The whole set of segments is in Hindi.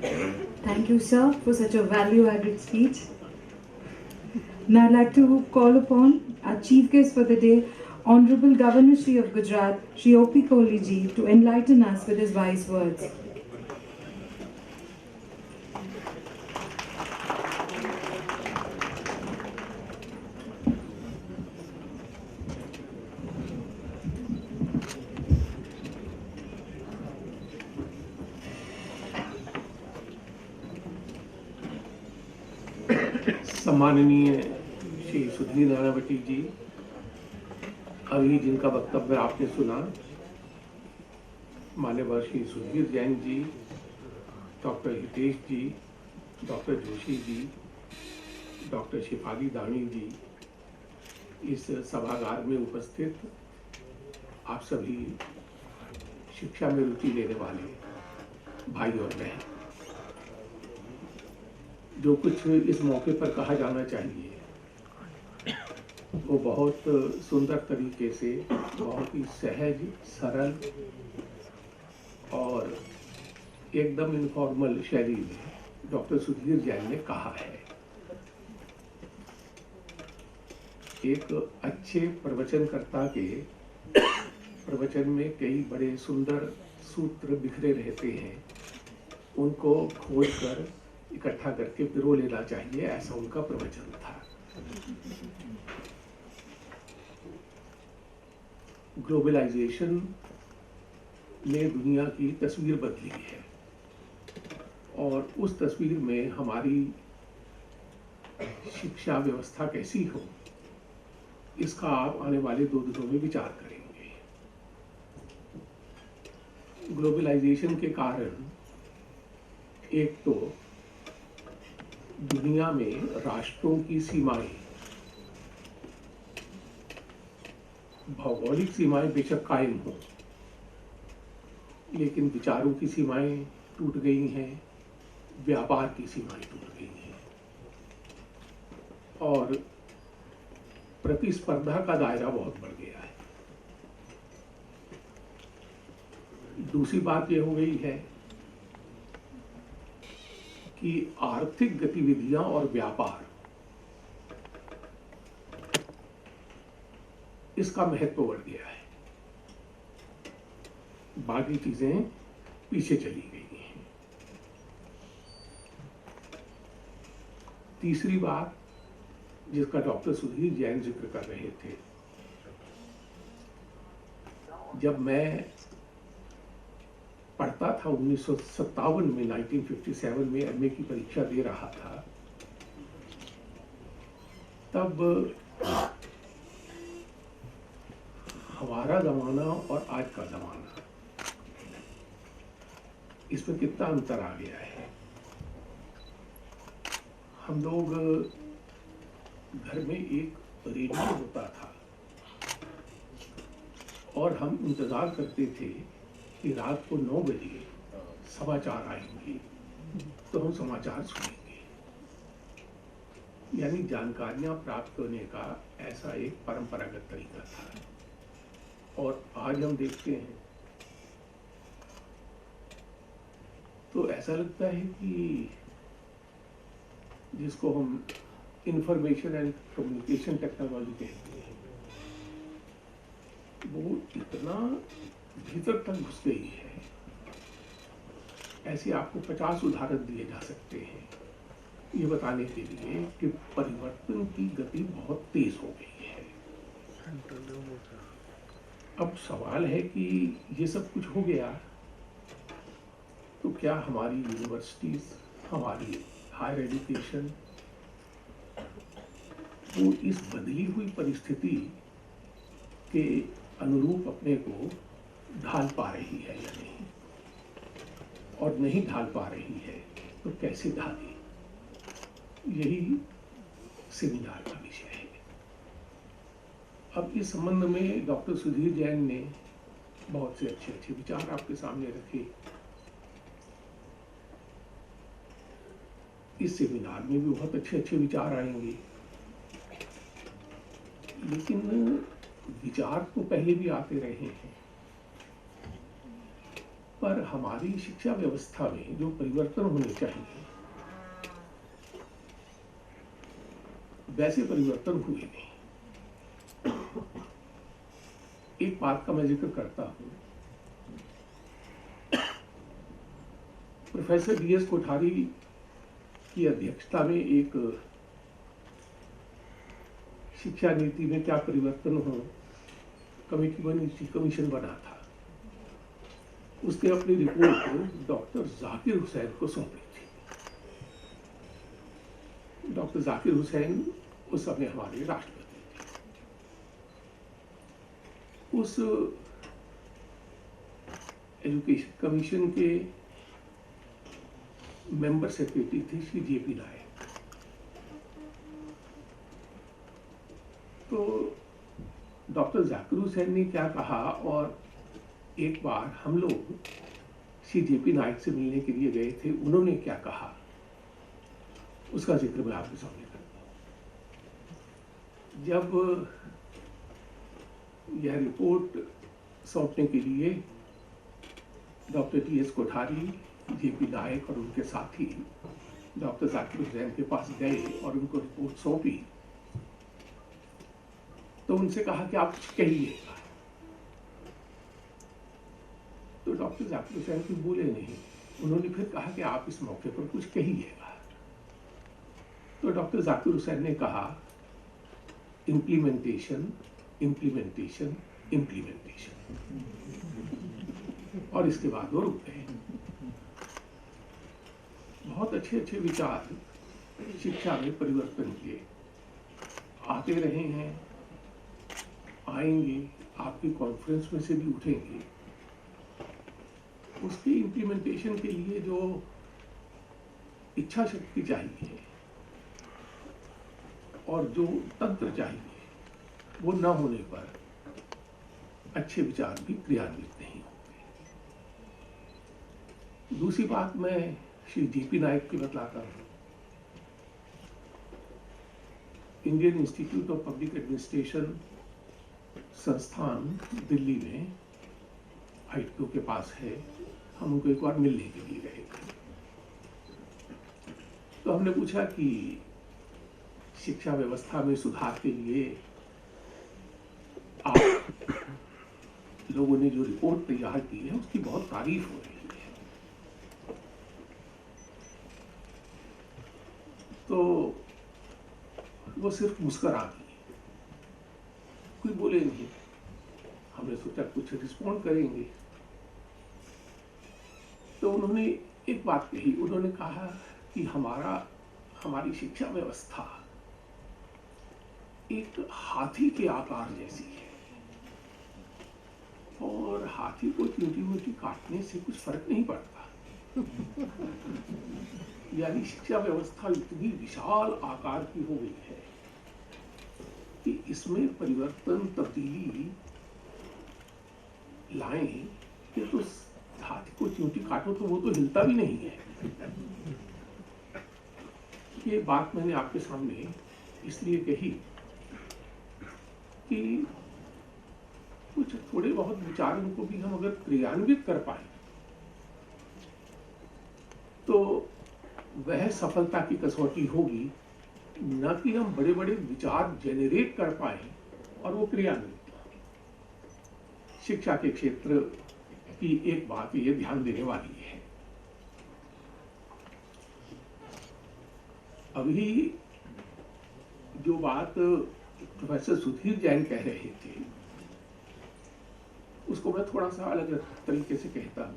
Thank you, sir, for such a value-added speech. Now I'd like to call upon our chief guest for the day, Honorable Governor Shri of Gujarat, Shri O.P. Kohli ji, to enlighten us with his wise words. सम्माननीय श्री सुधीर नानावटी जी, अभी जिनका वक्तव्य आपने सुना, मान्यवर श्री सुधीर जैन जी, डॉक्टर हितेश जी, डॉक्टर जोशी जी, डॉक्टर शिफाली दानी जी, इस सभागार में उपस्थित आप सभी शिक्षा में रुचि लेने वाले भाई और बहन, जो कुछ इस मौके पर कहा जाना चाहिए वो बहुत सुंदर तरीके से, बहुत ही सहज, सरल और एकदम इनफॉर्मल शैली में डॉक्टर सुधीर जैन ने कहा है। एक अच्छे प्रवचनकर्ता के प्रवचन में कई बड़े सुंदर सूत्र बिखरे रहते हैं, उनको खोजकर इकट्ठा करके पिरो लेना चाहिए, ऐसा उनका प्रवचन था। ग्लोबलाइजेशन ने दुनिया की तस्वीर बदली है और उस तस्वीर में हमारी शिक्षा व्यवस्था कैसी हो, इसका आप आने वाले 2 दिनों में विचार करेंगे। ग्लोबलाइजेशन के कारण एक तो दुनिया में राष्ट्रों की सीमाएं, भौगोलिक सीमाएं बेशक कायम हों, लेकिन विचारों की सीमाएं टूट गई हैं, व्यापार की सीमाएं टूट गई हैं और प्रतिस्पर्धा का दायरा बहुत बढ़ गया है। दूसरी बात यह हो गई है कि आर्थिक गतिविधियां और व्यापार, इसका महत्व बढ़ गया है, बाकी चीजें पीछे चली गई हैं। तीसरी बात जिसका डॉक्टर सुधीर जैन जिक्र कर रहे थे, जब मैं पढ़ता था 1957 में, 1957 में एमए की परीक्षा दे रहा था, तब हमारा जमाना और आज का जमाना, इसमें कितना अंतर आ गया है। हम लोग घर में एक रेडियो होता था और हम इंतजार करते थे कि रात को 9 बजे समाचार आएंगे तो हम समाचार सुनेंगे। यानी जानकारियां प्राप्त करने का ऐसा एक परंपरागत तरीका था। और आज हम देखते हैं तो ऐसा लगता है कि जिसको हम इंफॉर्मेशन एंड कम्युनिकेशन टेक्नोलॉजी कहते हैं, वो इतना भीतर तक घुस गई है। ऐसे आपको 50 उदाहरण दिए जा सकते हैं ये बताने के लिए कि परिवर्तन की गति बहुत तेज हो गई है। अब सवाल है कि ये सब कुछ हो गया तो क्या हमारी यूनिवर्सिटीज, हमारी हायर एजुकेशन, वो इस बदली हुई परिस्थिति के अनुरूप अपने को ढाल पा रही है या नहीं, और नहीं ढाल पा रही है तो कैसे ढाले, यही सेमिनार का विषय है। अब इस संबंध में डॉक्टर सुधीर जैन ने बहुत से अच्छे अच्छे विचार आपके सामने रखे। इस सेमिनार में भी बहुत अच्छे अच्छे विचार आएंगे, लेकिन विचार तो पहले भी आते रहे हैं, पर हमारी शिक्षा व्यवस्था में जो परिवर्तन होने चाहिए वैसे परिवर्तन हुए नहीं। एक बात का मैं जिक्र करता हूं। प्रोफेसर DS कोठारी की अध्यक्षता में एक शिक्षा नीति में क्या परिवर्तन हो कमेटी बनी थी, कमीशन बना था। उसने अपनी रिपोर्ट डॉक्टर जाकिर हुसैन को सौंपी थी। डॉक्टर जाकिर हुसैन उस समय हमारे राष्ट्रपति थे। उस एजुकेशन कमीशन के मेंबर सेक्रेटरी थे श्री JP नायक। तो डॉक्टर जाकिर हुसैन ने क्या कहा, और एक बार हम लोग श्री JP नायक से मिलने के लिए गए थे, उन्होंने क्या कहा उसका जिक्र मैं आपके सामने करता हूं। जब यह रिपोर्ट सौंपने के लिए डॉक्टर DS कोठारी, JP नायक और उनके साथी डॉक्टर जाकिर हुसैन के पास गए और उनको रिपोर्ट सौंपी, तो उनसे कहा कि आप कुछ कहिएगा। तो डॉक्टर जाकिर हुसैन कुछ बोले नहीं। उन्होंने फिर कहा कि आप इस मौके पर कुछ कहिएगा। तो डॉक्टर जाकिर हुसैन ने कहा इम्प्लीमेंटेशन, इम्प्लीमेंटेशन, इम्प्लीमेंटेशन, और इसके बाद वो रुक गए। बहुत अच्छे अच्छे विचार शिक्षा में परिवर्तन के आते रहे हैं, आएंगे, आपकी कॉन्फ्रेंस में से भी उठेंगे। उसके इम्प्लीमेंटेशन के लिए जो इच्छा शक्ति चाहिए और जो तंत्र चाहिए, वो न होने पर अच्छे विचार भी क्रियान्वित नहीं होंगे। दूसरी बात मैं श्री JP नायक की बतलाता हूँ। Indian institute of public administration संस्थान दिल्ली में ITO के पास है। हम उनको एक बार मिलने के लिए गए थे। तो हमने पूछा कि शिक्षा व्यवस्था में सुधार के लिए आप लोगों ने जो रिपोर्ट तैयार की है उसकी बहुत तारीफ हो रही है। तो वो सिर्फ मुस्कुरा दी, कोई बोले नहीं। हमने सोचा कुछ रिस्पॉन्ड करेंगे। तो उन्होंने एक बात कही। उन्होंने कहा कि हमारी शिक्षा व्यवस्था एक हाथी के आकार जैसी है, और हाथी को चींटी काटने से कुछ फर्क नहीं पड़ता। यानी शिक्षा व्यवस्था इतनी विशाल आकार की हो गई है कि इसमें परिवर्तन, तब्दीली लाएं कि तो हाथी को चींटी काटो तो वो तो हिलता भी नहीं है। ये बात मैंने आपके सामने इसलिए कही कि कुछ थोड़े बहुत विचारों को भी हम अगर क्रियान्वित कर पाए तो वह सफलता की कसौटी होगी, न कि हम बड़े बड़े विचार जेनरेट कर पाए और वो क्रियान्वित। शिक्षा के क्षेत्र की एक बात ये ध्यान देने वाली है। अभी जो बात प्रोफेसर सुधीर जैन कह रहे थे उसको मैं थोड़ा सा अलग तरीके से कहता हूं।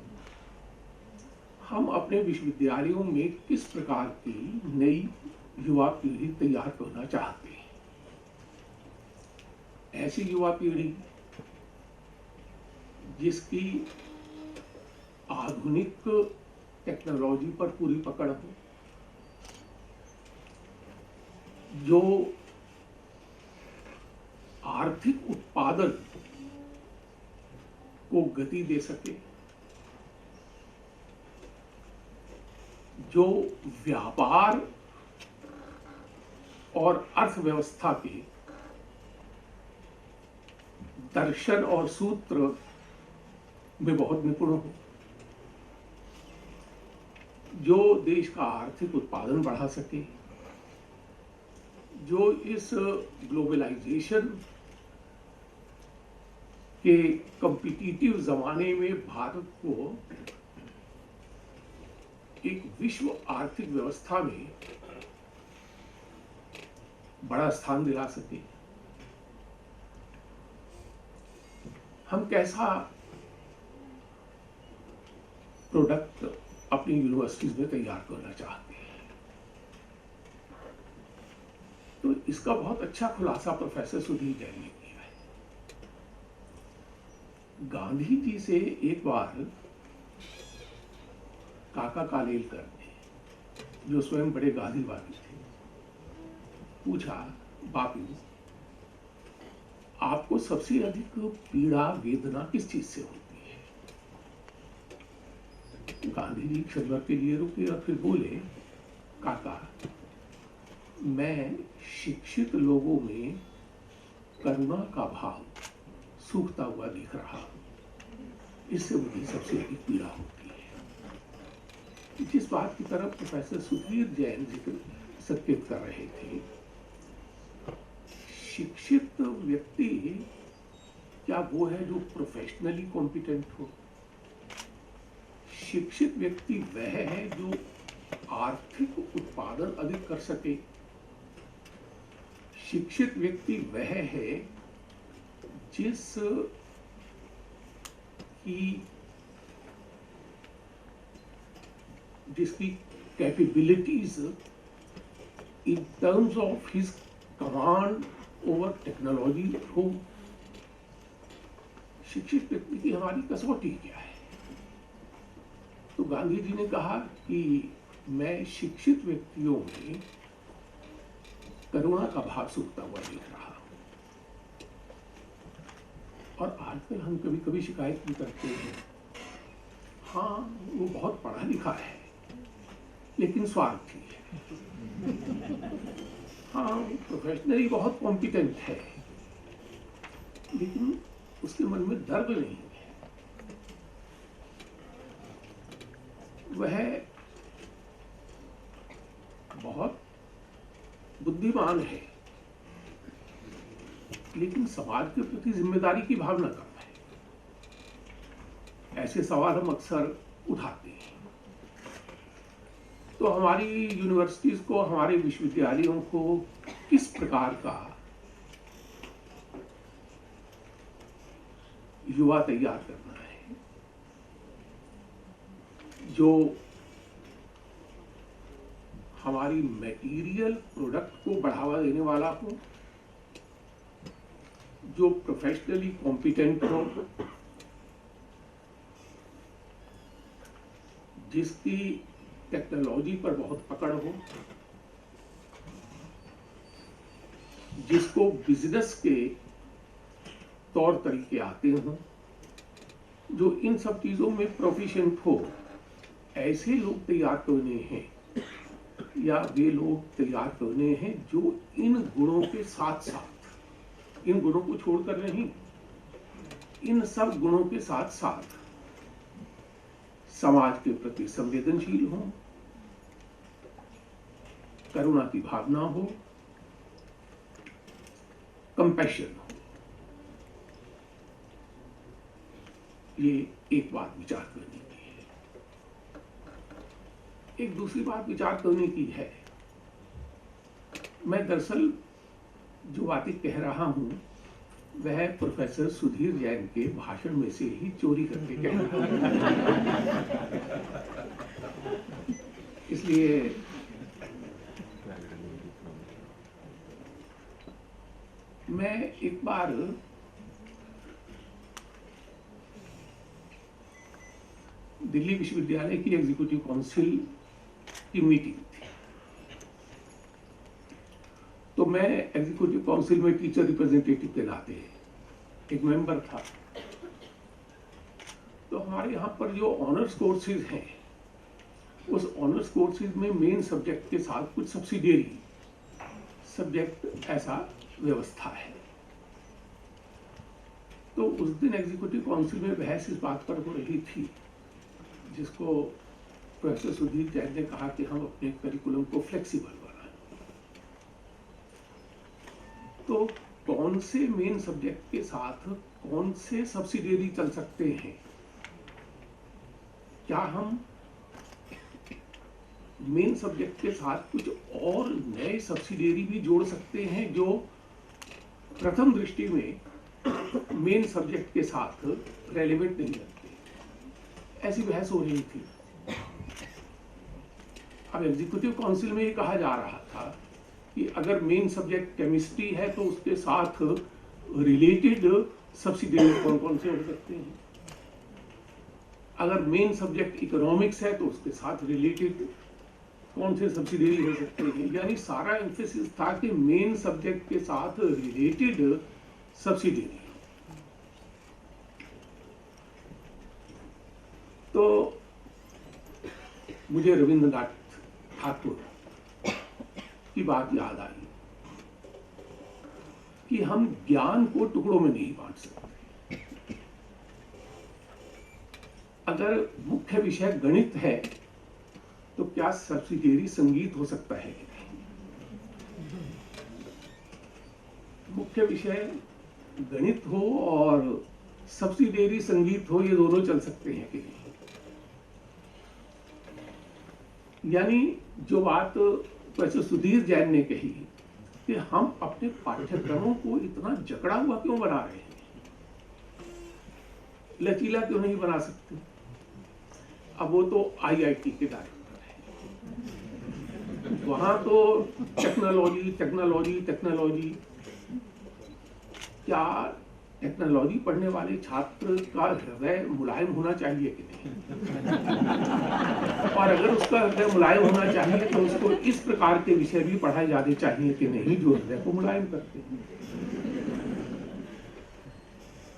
हम अपने विश्वविद्यालयों में किस प्रकार की नई युवा पीढ़ी तैयार करना चाहते हैं। ऐसी युवा पीढ़ी जिसकी आधुनिक टेक्नोलॉजी पर पूरी पकड़ हो, जो आर्थिक उत्पादन को गति दे सके, जो व्यापार और अर्थव्यवस्था के दर्शन और सूत्र में बहुत निपुण हो, जो देश का आर्थिक उत्पादन बढ़ा सके, जो इस ग्लोबलाइजेशन के कॉम्पिटिटिव जमाने में भारत को एक विश्व आर्थिक व्यवस्था में बड़ा स्थान दिला सके। हम कैसा प्रोडक्ट अपनी यूनिवर्सिटीज में तैयार करना चाहते हैं। तो इसका बहुत अच्छा खुलासा प्रोफेसर सुधीर जैन ने किया है। गांधी जी से एक बार काका कालेलकर ने, जो स्वयं बड़े गांधीवादी थे, पूछा, बापू आपको सबसे अधिक पीड़ा वेदना किस चीज से होती है? गांधी जी क्षण भर के लिए रुके और फिर बोले, काका मैं शिक्षित लोगों में करुणा का भाव सूखता हुआ दिख रहा हूं, इससे मुझे सबसे अधिक पीड़ा होती है। जिस बात की तरफ प्रोफेसर सुधीर जैन जिक्र संकेत कर रहे थे, शिक्षित व्यक्ति क्या वो है जो प्रोफेशनली कॉम्पिटेंट हो? शिक्षित व्यक्ति वह है जो आर्थिक उत्पादन अधिक कर सके। शिक्षित व्यक्ति वह है जिसकी capabilities in terms of his command over technology हो। शिक्षित व्यक्ति की हमारी कसौटी क्या है? तो गांधी जी ने कहा कि मैं शिक्षित व्यक्तियों में करुणा का भाव सूखता हुआ देख रहा हूं। और आजकल हम कभी कभी शिकायत भी करते हैं, हाँ वो बहुत पढ़ा लिखा है लेकिन स्वार्थी है। हाँ प्रोफेशनली बहुत कॉम्पिटेंट है लेकिन उसके मन में दर्द नहीं है। वह बहुत बुद्धिमान है लेकिन समाज के प्रति जिम्मेदारी की भावना कम है। ऐसे सवाल हम अक्सर उठाते हैं। तो हमारी यूनिवर्सिटीज को, हमारे विश्वविद्यालयों को किस प्रकार का युवा तैयार करना है जो हमारी मटेरियल प्रोडक्ट को बढ़ावा देने वाला हो, जो प्रोफेशनली कॉम्पिटेंट हो, जिसकी टेक्नोलॉजी पर बहुत पकड़ हो, जिसको बिजनेस के तौर तरीके आते हों, जो इन सब चीजों में प्रोफिशिएंट हो। ऐसे लोग तैयार करने हैं या वे लोग तैयार करने हैं जो इन गुणों के साथ साथ, इन गुणों को छोड़कर नहीं, इन सब गुणों के साथ साथ समाज के प्रति संवेदनशील हों, करुणा की भावना हो, कंपैशन हो। ये एक बात विचार करने की है। एक दूसरी बात विचार करने की है, मैं दरअसल जो बातें कह रहा हूं वह प्रोफेसर सुधीर जैन के भाषण में से ही चोरी करके कह रहा हूं। इसलिए मैं एक बार दिल्ली विश्वविद्यालय की एग्जीक्यूटिव काउंसिल की मीटिंग थी, तो मैं एग्जीक्यूटिव काउंसिल में टीचर रिप्रेजेंटेटिव के नाते एक मेंबर था। तो हमारे यहाँ पर जो ऑनर्स कोर्सेज हैं, उस ऑनर्स कोर्सेज में मेन सब्जेक्ट के साथ कुछ सब्सिडियरी सब्जेक्ट ऐसा व्यवस्था है। तो उस दिन एग्जीक्यूटिव काउंसिल में बहस इस बात पर हो रही थी जिसको प्रोफेसर सुधीर जैन ने कहा कि हम अपने करिकुलम को फ्लेक्सिबल बनाएं, तो कौन से मेन सब्जेक्ट के साथ कौन से सब्सिडियरी चल सकते हैं? क्या हम मेन सब्जेक्ट के साथ कुछ और नए सब्सिडियरी भी जोड़ सकते हैं जो प्रथम दृष्टि में मेन सब्जेक्ट के साथ रेलेवेंट नहीं लगते? ऐसी बहस हो रही थी। अब एग्जीक्यूटिव काउंसिल में ये कहा जा रहा था कि अगर मेन सब्जेक्ट केमिस्ट्री है तो उसके साथ रिलेटेड सब्सिडियरी कौन कौन से हो सकते हैं, अगर मेन सब्जेक्ट इकोनॉमिक्स है तो उसके साथ रिलेटेड कौन से सब्सिडियरी हो सकते हैं। यानी सारा एम्फेसिस था कि मेन सब्जेक्ट के साथ रिलेटेड सब्सिडियरी। तो मुझे रविंद्रनाथ ठाकुर की बात याद आई कि हम ज्ञान को टुकड़ों में नहीं बांट सकते। अगर मुख्य विषय गणित है तो क्या सब्सिडियरी संगीत हो सकता है कि नहीं? मुख्य विषय गणित हो और सब्सिडियरी संगीत हो, ये दोनों चल सकते हैं कि नहीं? यानी जो बात प्रोफेसर सुधीर जैन ने कही कि हम अपने पाठ्यक्रमों को इतना जकड़ा हुआ क्यों बना रहे हैं, लचीला क्यों नहीं बना सकते? अब वो तो आईआईटी के डायरेक्टर है, वहां तो टेक्नोलॉजी टेक्नोलॉजी टेक्नोलॉजी। क्या टेक्नोलॉजी पढ़ने वाले छात्र का हृदय मुलायम होना चाहिए कि नहीं? और अगर उसका हृदय मुलायम होना चाहिए तो उसको इस प्रकार के विषय भी पढ़ाए जाने चाहिए कि नहीं जो हृदय को मुलायम करते हैं।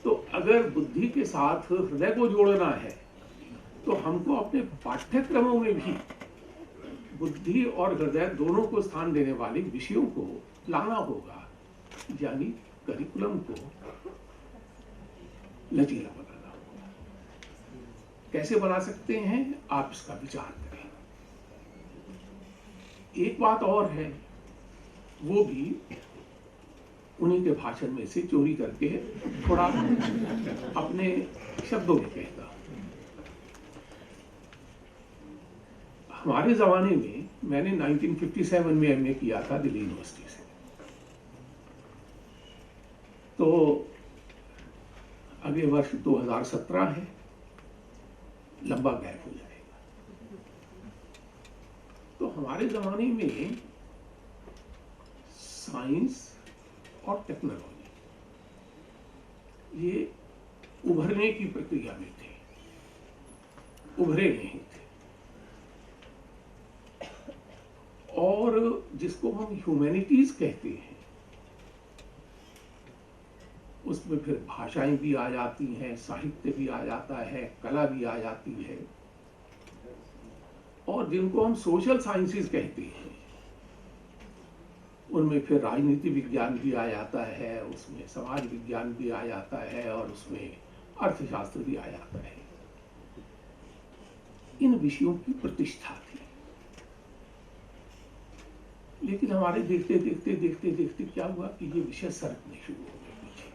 तो अगर बुद्धि के साथ हृदय को जोड़ना है तो हमको अपने पाठ्यक्रमों में भी बुद्धि और हृदय दोनों को स्थान देने वाले विषयों को लाना होगा, यानी करिकुलम को लचीला बनाना होगा। कैसे बना सकते हैं, आप इसका विचार करें। एक बात और है, वो भी उन्हीं के भाषण में से चोरी करके थोड़ा अपने शब्दों में कहता। हमारे जमाने में मैंने 1957 में एमए किया था दिल्ली यूनिवर्सिटी से, तो अगले वर्ष 2017 है, लंबा गैप हो जाएगा। तो हमारे जमाने में साइंस और टेक्नोलॉजी ये उभरने की प्रक्रिया में थे, उभरे नहीं थे। और जिसको हम ह्यूमैनिटीज कहते हैं उसमें फिर भाषाएं भी आ जाती हैं, साहित्य भी आ जाता है, कला भी आ जाती है। और जिनको हम सोशल साइंसेस कहते हैं उनमें फिर राजनीति विज्ञान भी आ जाता है, उसमें समाज विज्ञान भी आ जाता है और उसमें अर्थशास्त्र भी आ जाता है। इन विषयों की प्रतिष्ठा थी, लेकिन हमारे देखते देखते देखते देखते क्या हुआ कि ये विषय सरकने शुरू हो गए पीछे।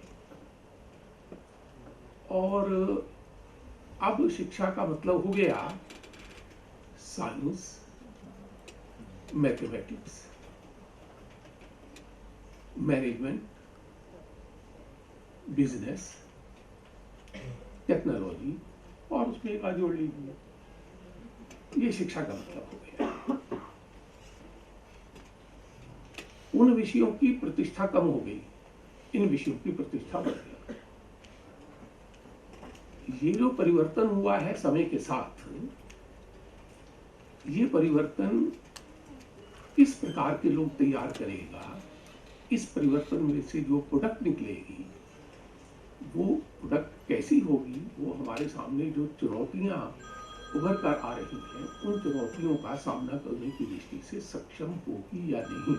और अब शिक्षा का मतलब हो गया science, mathematics, management, business, technology और उसमें एक जोड़ लीजिए, ये शिक्षा का मतलब हो गया। उन विषयों की प्रतिष्ठा कम हो गई, इन विषयों की प्रतिष्ठा बढ़ गई। ये जो परिवर्तन हुआ है समय के साथ, ये परिवर्तन किस प्रकार के लोग तैयार करेगा, इस परिवर्तन में से जो प्रोडक्ट निकलेगी वो प्रोडक्ट कैसी होगी, वो हमारे सामने जो चुनौतियां उभर कर आ रही हैं उन चुनौतियों का सामना करने की दृष्टि से सक्षम होगी या नहीं,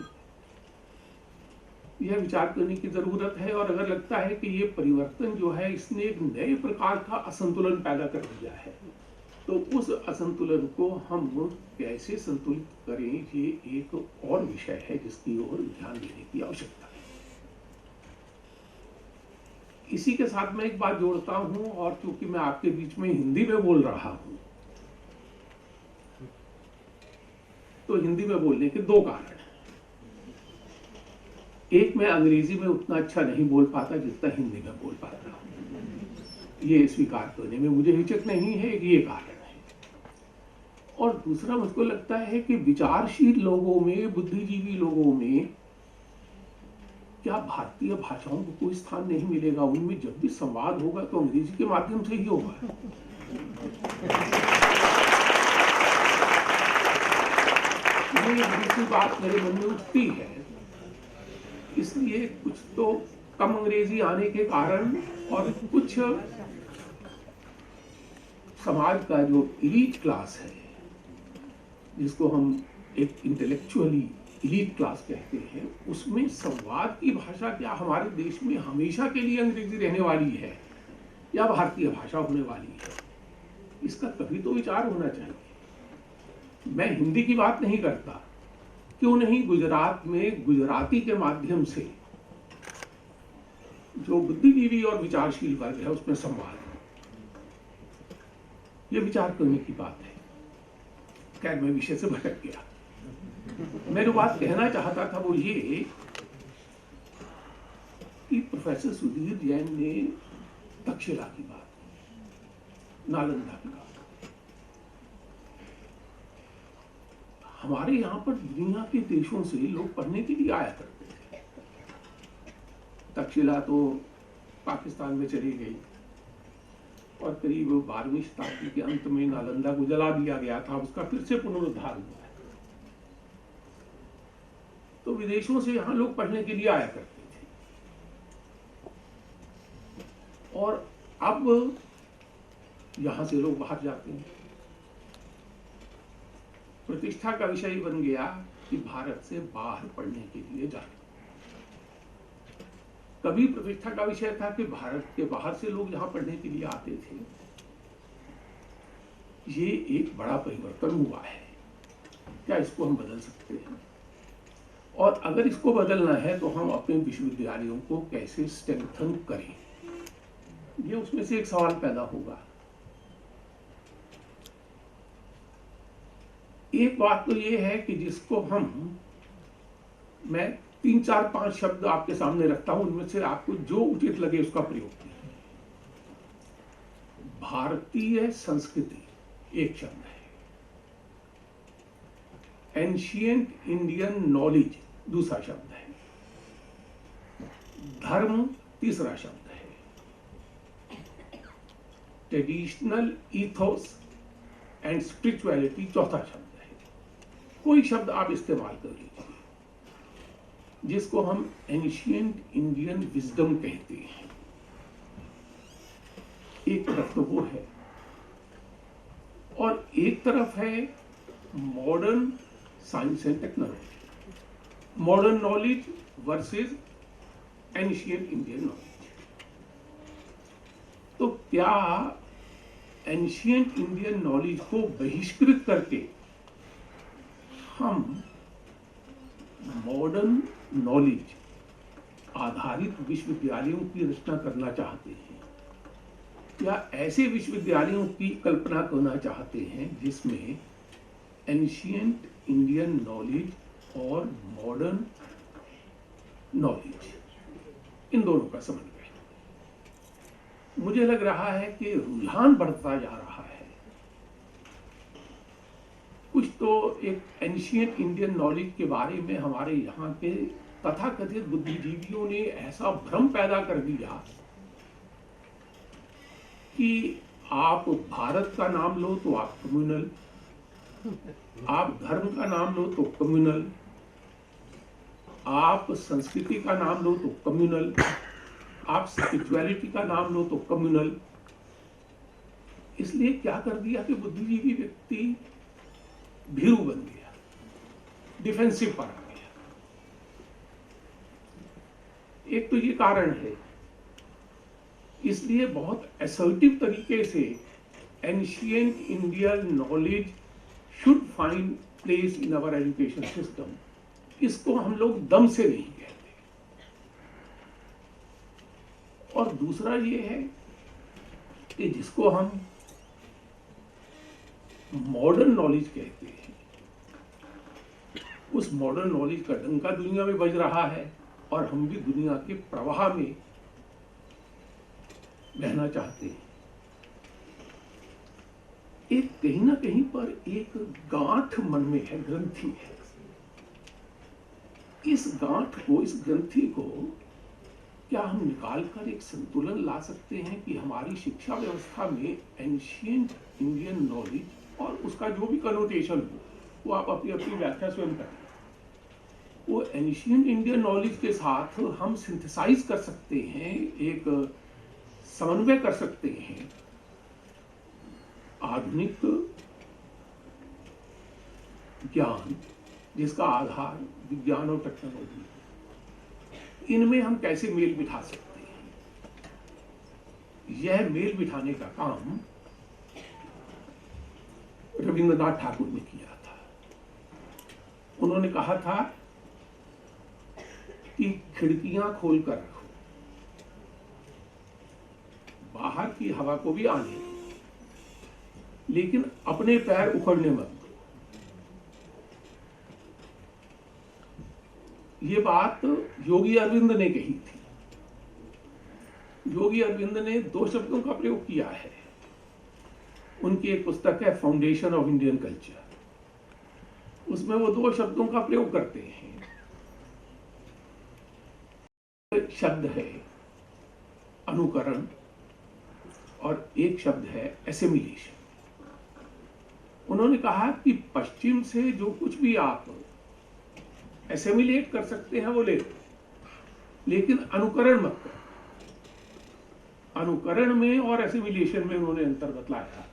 यह विचार करने की जरूरत है। और अगर लगता है कि ये परिवर्तन जो है इसने एक नए प्रकार का असंतुलन पैदा कर दिया है तो उस असंतुलन को हम कैसे संतुलित करें, ये एक और विषय है जिसकी ओर ध्यान देने की आवश्यकता है। इसी के साथ मैं एक बात जोड़ता हूं, और क्योंकि मैं आपके बीच में हिंदी में बोल रहा हूं, तो हिंदी में बोलने के दो कारण हैं। एक, मैं अंग्रेजी में उतना अच्छा नहीं बोल पाता जितना हिंदी में बोल पाता हूं। ये स्वीकार करने में मुझे हिचक नहीं है, ये कारण है। और दूसरा, मुझको लगता है कि विचारशील लोगों में, बुद्धिजीवी लोगों में क्या भारतीय भाषाओं को कोई स्थान नहीं मिलेगा? उनमें जब भी संवाद होगा तो अंग्रेजी के माध्यम से ही होगा। ये दूसरी बात मेरे मन में उठती है। इसलिए कुछ तो कम अंग्रेजी आने के कारण और कुछ समाज का जो इलीट क्लास है, जिसको हम एक इंटेलेक्चुअली इलीट क्लास कहते हैं, उसमें संवाद की भाषा क्या हमारे देश में हमेशा के लिए अंग्रेजी रहने वाली है या भारतीय भाषा होने वाली है, इसका कभी तो विचार होना चाहिए। मैं हिंदी की बात नहीं करता, क्यों नहीं गुजरात में गुजराती के माध्यम से जो बुद्धिजीवी और विचारशील वर्ग है उसमें संवाद, ये विचार करने की बात है। खैर, मैं विषय से भटक गया। मैं जो बात कहना चाहता था वो ये कि प्रोफेसर सुधीर जैन ने तक्षशिला की बात, नालंदा की बात, हमारे यहाँ पर दुनिया के देशों से लोग पढ़ने के लिए आया करते थे। तक्षशिला तो पाकिस्तान में चली गई और करीब 12वीं शताब्दी के अंत में नालंदा को जला दिया गया था, उसका फिर से पुनरुद्धार हुआ है। तो विदेशों से यहाँ लोग पढ़ने के लिए आया करते थे, और अब यहाँ से लोग बाहर जाते हैं। प्रतिष्ठा का विषय बन गया कि भारत से बाहर पढ़ने के लिए जाना। कभी प्रतिष्ठा का विषय था कि भारत के बाहर से लोग यहाँ पढ़ने के लिए आते थे। ये एक बड़ा परिवर्तन हुआ है। क्या इसको हम बदल सकते हैं? और अगर इसको बदलना है तो हम अपने विश्वविद्यालयों को कैसे स्ट्रेंथन करें, ये उसमें से एक सवाल पैदा होगा। एक बात तो ये है कि जिसको मैं 3, 4, 5 शब्द आपके सामने रखता हूं, उनमें से आपको जो उचित लगे उसका प्रयोग कीजिए। भारतीय संस्कृति एक शब्द है, एंशिएंट इंडियन नॉलेज दूसरा शब्द है, धर्म तीसरा शब्द है, ट्रेडिशनल ईथोस एंड स्पिरिचुअलिटी चौथा शब्द है। कोई शब्द आप इस्तेमाल कर लीजिए जिसको हम एंशिएंट इंडियन विजडम कहते हैं। एक तरफ तो वो है, और एक तरफ है modern science and technology, modern knowledge versus ancient Indian knowledge. तो क्या एंशिएंट इंडियन नॉलेज को बहिष्कृत करके हम मॉडर्न नॉलेज आधारित विश्वविद्यालयों की रचना करना चाहते हैं, या ऐसे विश्वविद्यालयों की कल्पना करना चाहते हैं जिसमें एंशिएंट इंडियन नॉलेज और मॉडर्न नॉलेज, इन दोनों का समन्वय? मुझे लग रहा है कि रुझान बढ़ता जा रहा है। कुछ तो एक एंशिएंट इंडियन नॉलेज के बारे में हमारे यहाँ के तथाकथित बुद्धिजीवियों ने ऐसा भ्रम पैदा कर दिया कि आप भारत का नाम लो तो आप कम्युनल, आप धर्म का नाम लो तो कम्युनल, आप संस्कृति का नाम लो तो कम्युनल, आप स्पिरिचुअलिटी का नाम लो तो कम्युनल। इसलिए क्या कर दिया कि बुद्धिजीवी व्यक्ति भीरू बन गया, डिफेंसिव पर आ गया। एक तो ये कारण है। इसलिए बहुत असर्टिव तरीके से ancient Indian knowledge should find place in our education system, इसको हम लोग दम से नहीं कहते। और दूसरा ये है कि जिसको हम मॉडर्न नॉलेज कहते हैं, उस मॉडर्न नॉलेज का डंका दुनिया में बज रहा है और हम भी दुनिया के प्रवाह में बहना चाहते हैं। एक कहीं ना कहीं पर एक गांठ मन में है, ग्रंथि है। इस गांठ को, इस ग्रंथि को क्या हम निकालकर एक संतुलन ला सकते हैं कि हमारी शिक्षा व्यवस्था में एंशियंट इंडियन नॉलेज और उसका जो भी कनोटेशन हो, वो आप अपनी अपनी व्याख्या स्वयं करें, वो एंशियंट इंडियन नॉलेज के साथ हम सिंथेसाइज कर सकते हैं, एक समन्वय कर सकते हैं आधुनिक ज्ञान जिसका आधार विज्ञान और टेक्नोलॉजी, इनमें हम कैसे मेल बिठा सकते हैं। यह मेल बिठाने का काम रविंद्रनाथ ठाकुर ने किया था। उन्होंने कहा था कि खिड़कियां खोलकर रखो, बाहर की हवा को भी आने दो, लेकिन अपने पैर उखड़ने मत दो। ये बात योगी अरविंद ने कही थी। योगी अरविंद ने दो शब्दों का प्रयोग किया है। उनकी एक पुस्तक है फाउंडेशन ऑफ इंडियन कल्चर, उसमें वो दो शब्दों का प्रयोग करते हैं। एक शब्द है अनुकरण और एक शब्द है एसिमिलेशन। उन्होंने कहा कि पश्चिम से जो कुछ भी आप एसिमिलेट कर सकते हैं वो ले लो, लेकिन अनुकरण मत करो। अनुकरण में और एसिमिलेशन में उन्होंने अंतर बतलाया।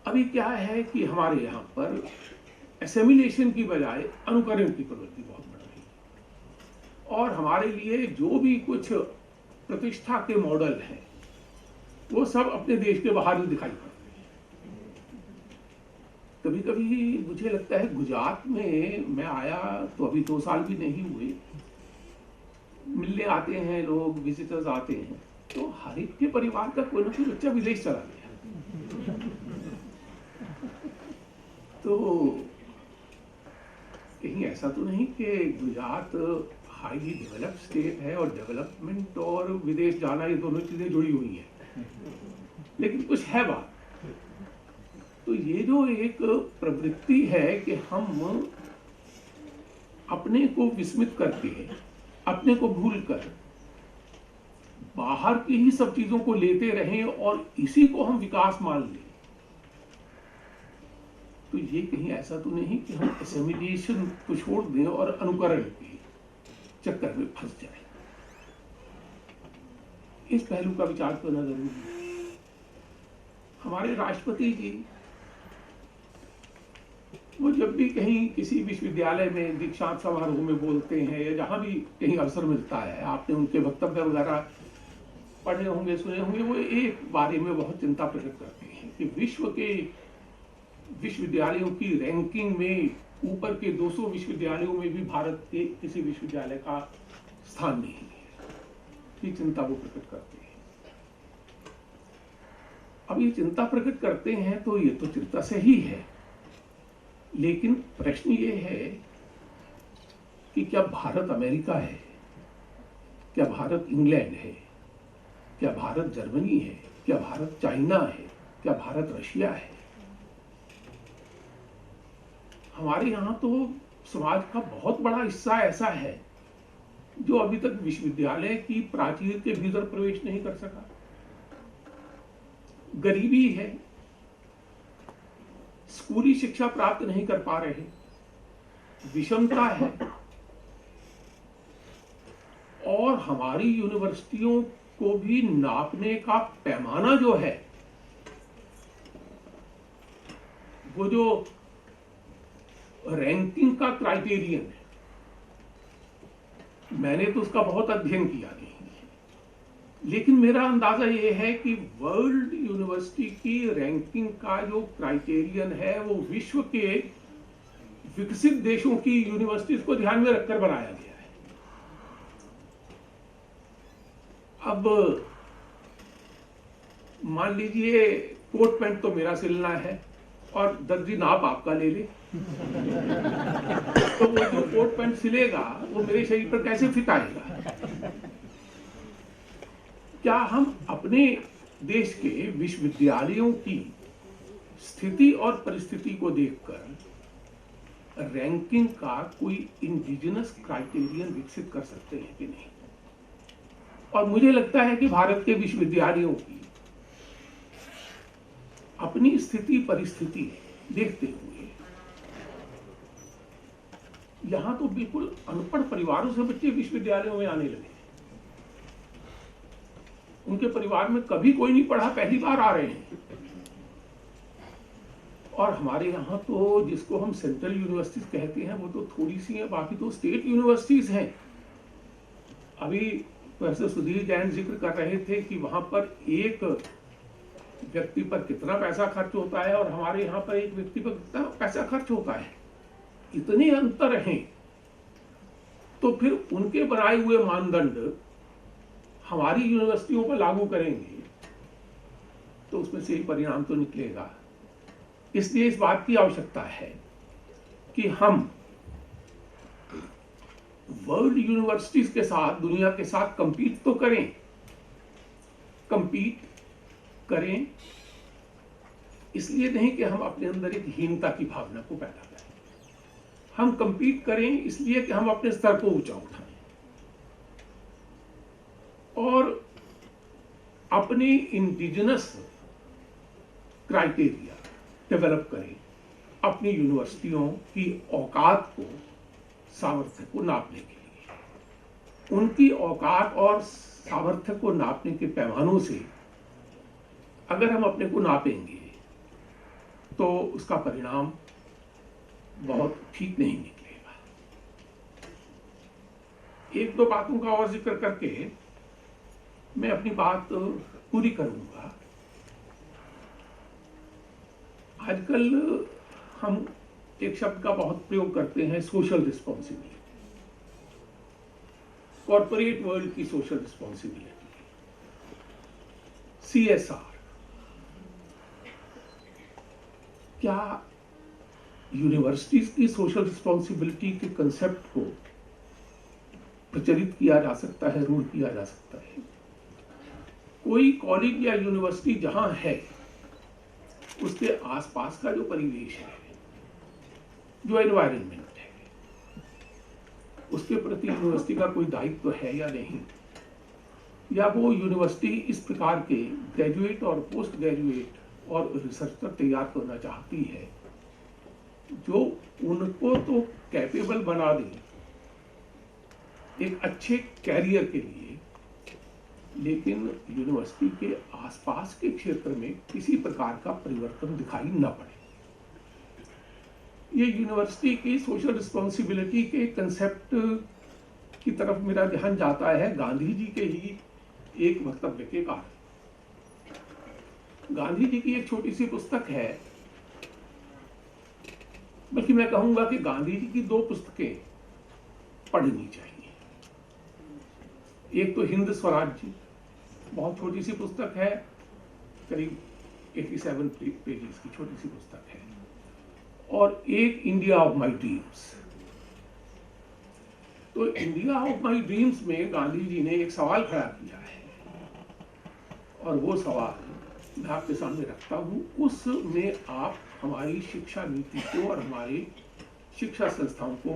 अभी क्या है कि हमारे यहाँ पर एसिमिलेशन की बजाय अनुकरण की प्रवृत्ति बहुत बढ़ रही है, और हमारे लिए जो भी कुछ प्रतिष्ठा के मॉडल हैं वो सब अपने देश के बाहर ही दिखाई पड़ते हैं। कभी कभी मुझे लगता है, गुजरात में मैं आया तो अभी 2 साल भी नहीं हुए, मिलने आते हैं लोग, विजिटर्स आते हैं, तो हर एक के परिवार का कोई ना कोई बच्चा विदेश चला गया। तो कहीं ऐसा तो नहीं कि गुजरात हाईली डेवलप्ड स्टेट है और डेवलपमेंट और विदेश जाना ये दोनों चीजें जुड़ी हुई हैं, लेकिन कुछ है बात। तो ये जो एक प्रवृत्ति है कि हम अपने को विस्मित करके, अपने को भूलकर बाहर की ही सब चीजों को लेते रहें और इसी को हम विकास मान लें, तो ये कहीं ऐसा तो नहीं कि हम एसिमिलेशन को छोड़ दें और अनुकरण के चक्कर में फंस जाएं। इस पहलू का विचार करना जरूरी है। हमारे राष्ट्रपति जी, वो जब भी कहीं किसी विश्वविद्यालय में दीक्षांत समारोह में बोलते हैं या जहां भी कहीं अवसर मिलता है, आपने उनके वक्तव्य वगैरह पढ़े होंगे, सुने होंगे, वो एक बारे में बहुत चिंता प्रकट करते हैं कि विश्व के विश्वविद्यालयों की रैंकिंग में ऊपर के 200 विश्वविद्यालयों में भी भारत के किसी विश्वविद्यालय का स्थान नहीं है। ये चिंता वो प्रकट करते हैं। अब ये चिंता प्रकट करते हैं तो ये तो चिंता सही है, लेकिन प्रश्न ये है कि क्या भारत अमेरिका है, क्या भारत इंग्लैंड है, क्या भारत जर्मनी है, क्या भारत चाइना है, क्या भारत रशिया है? हमारे यहाँ तो समाज का बहुत बड़ा हिस्सा ऐसा है जो अभी तक विश्वविद्यालय की प्राचीर के भीतर प्रवेश नहीं कर सका। गरीबी है, स्कूली शिक्षा प्राप्त नहीं कर पा रहे, विषमता है, और हमारी यूनिवर्सिटियों को भी नापने का पैमाना जो है, वो जो रैंकिंग का क्राइटेरियन है, मैंने तो उसका बहुत अध्ययन किया नहीं है, लेकिन मेरा अंदाजा ये है कि वर्ल्ड यूनिवर्सिटी की रैंकिंग का जो क्राइटेरियन है वो विश्व के विकसित देशों की यूनिवर्सिटीज को ध्यान में रखकर बनाया गया है। अब मान लीजिए कोट पैंट तो मेरा सिलना है और दर्जी नाप आपका ले ले, तो वो जो कोट पैंट सिलेगा वो मेरे शरीर पर कैसे फिट आएगा? क्या हम अपने देश के विश्वविद्यालयों की स्थिति और परिस्थिति को देखकर रैंकिंग का कोई इंडिजिनस क्राइटेरियन विकसित कर सकते हैं कि नहीं? और मुझे लगता है कि भारत के विश्वविद्यालयों की अपनी स्थिति परिस्थिति देखते हुए, यहां तो बिल्कुल अनपढ़ परिवारों से बच्चे विश्वविद्यालयों में आने लगे। उनके परिवार में कभी कोई नहीं पढ़ा, पहली बार आ रहे हैं। और हमारे यहाँ तो जिसको हम सेंट्रल यूनिवर्सिटीज कहते हैं वो तो थोड़ी सी हैं, बाकी तो स्टेट यूनिवर्सिटीज हैं। अभी प्रोफेसर सुधीर जैन जिक्र कर रहे थे कि वहां पर एक व्यक्ति पर कितना पैसा खर्च होता है और हमारे यहाँ पर एक व्यक्ति पर कितना पैसा खर्च होता है। इतने अंतर हैं, तो फिर उनके बनाए हुए मानदंड हमारी यूनिवर्सिटियों पर लागू करेंगे तो उसमें से एक परिणाम तो निकलेगा। इसलिए इस बात की आवश्यकता है कि हम वर्ल्ड यूनिवर्सिटीज के साथ, दुनिया के साथ कंपीट तो करें, कंपीट करें इसलिए नहीं कि हम अपने अंदर एक हीनता की भावना को पैदा करें। हम कंपीट करें इसलिए कि हम अपने स्तर को ऊंचा उठाएं और अपने इंडिजिनस क्राइटेरिया डेवलप करें, अपनी यूनिवर्सिटियों की औकात को, सामर्थ्य को नापने के लिए। उनकी औकात और सामर्थ्य को नापने के पैमानों से अगर हम अपने को नापेंगे तो उसका परिणाम बहुत ठीक नहीं निकलेगा। एक दो बातों का और जिक्र करके मैं अपनी बात पूरी करूंगा। आजकल हम एक शब्द का बहुत प्रयोग करते हैं, सोशल रिस्पॉन्सिबिलिटी, कॉर्पोरेट वर्ल्ड की सोशल रिस्पॉन्सिबिलिटी, CSR। क्या यूनिवर्सिटीज की सोशल रिस्पॉन्सिबिलिटी के कंसेप्ट को प्रचलित किया जा सकता है, रूढ़ किया जा सकता है? कोई कॉलेज या यूनिवर्सिटी जहां है उसके आसपास का जो परिवेश है, जो एनवायरनमेंट है, उसके प्रति यूनिवर्सिटी का कोई दायित्व है या नहीं, या वो यूनिवर्सिटी इस प्रकार के ग्रेजुएट और पोस्ट ग्रेजुएट और रिसर्चर तैयार करना चाहती है जो उनको तो कैपेबल बना दे एक अच्छे कैरियर के लिए, लेकिन यूनिवर्सिटी के आसपास के क्षेत्र में किसी प्रकार का परिवर्तन दिखाई न पड़े। ये यूनिवर्सिटी की सोशल रिस्पॉन्सिबिलिटी के कंसेप्ट की तरफ मेरा ध्यान जाता है गांधी जी के ही एक वक्तव्य के कारण। गांधी जी की एक छोटी सी पुस्तक है, बल्कि मैं कहूंगा कि गांधी जी की दो पुस्तकें पढ़नी चाहिए। एक तो हिंद स्वराज्य, बहुत छोटी सी पुस्तक है, करीब 87 पेजेस की छोटी सी पुस्तक है, और एक इंडिया ऑफ माई ड्रीम्स। तो इंडिया ऑफ माई ड्रीम्स में गांधी जी ने एक सवाल खड़ा किया है और वो सवाल मैं आपके सामने रखता हूं। उसमें आप हमारी शिक्षा नीति को और हमारे शिक्षा संस्थाओं को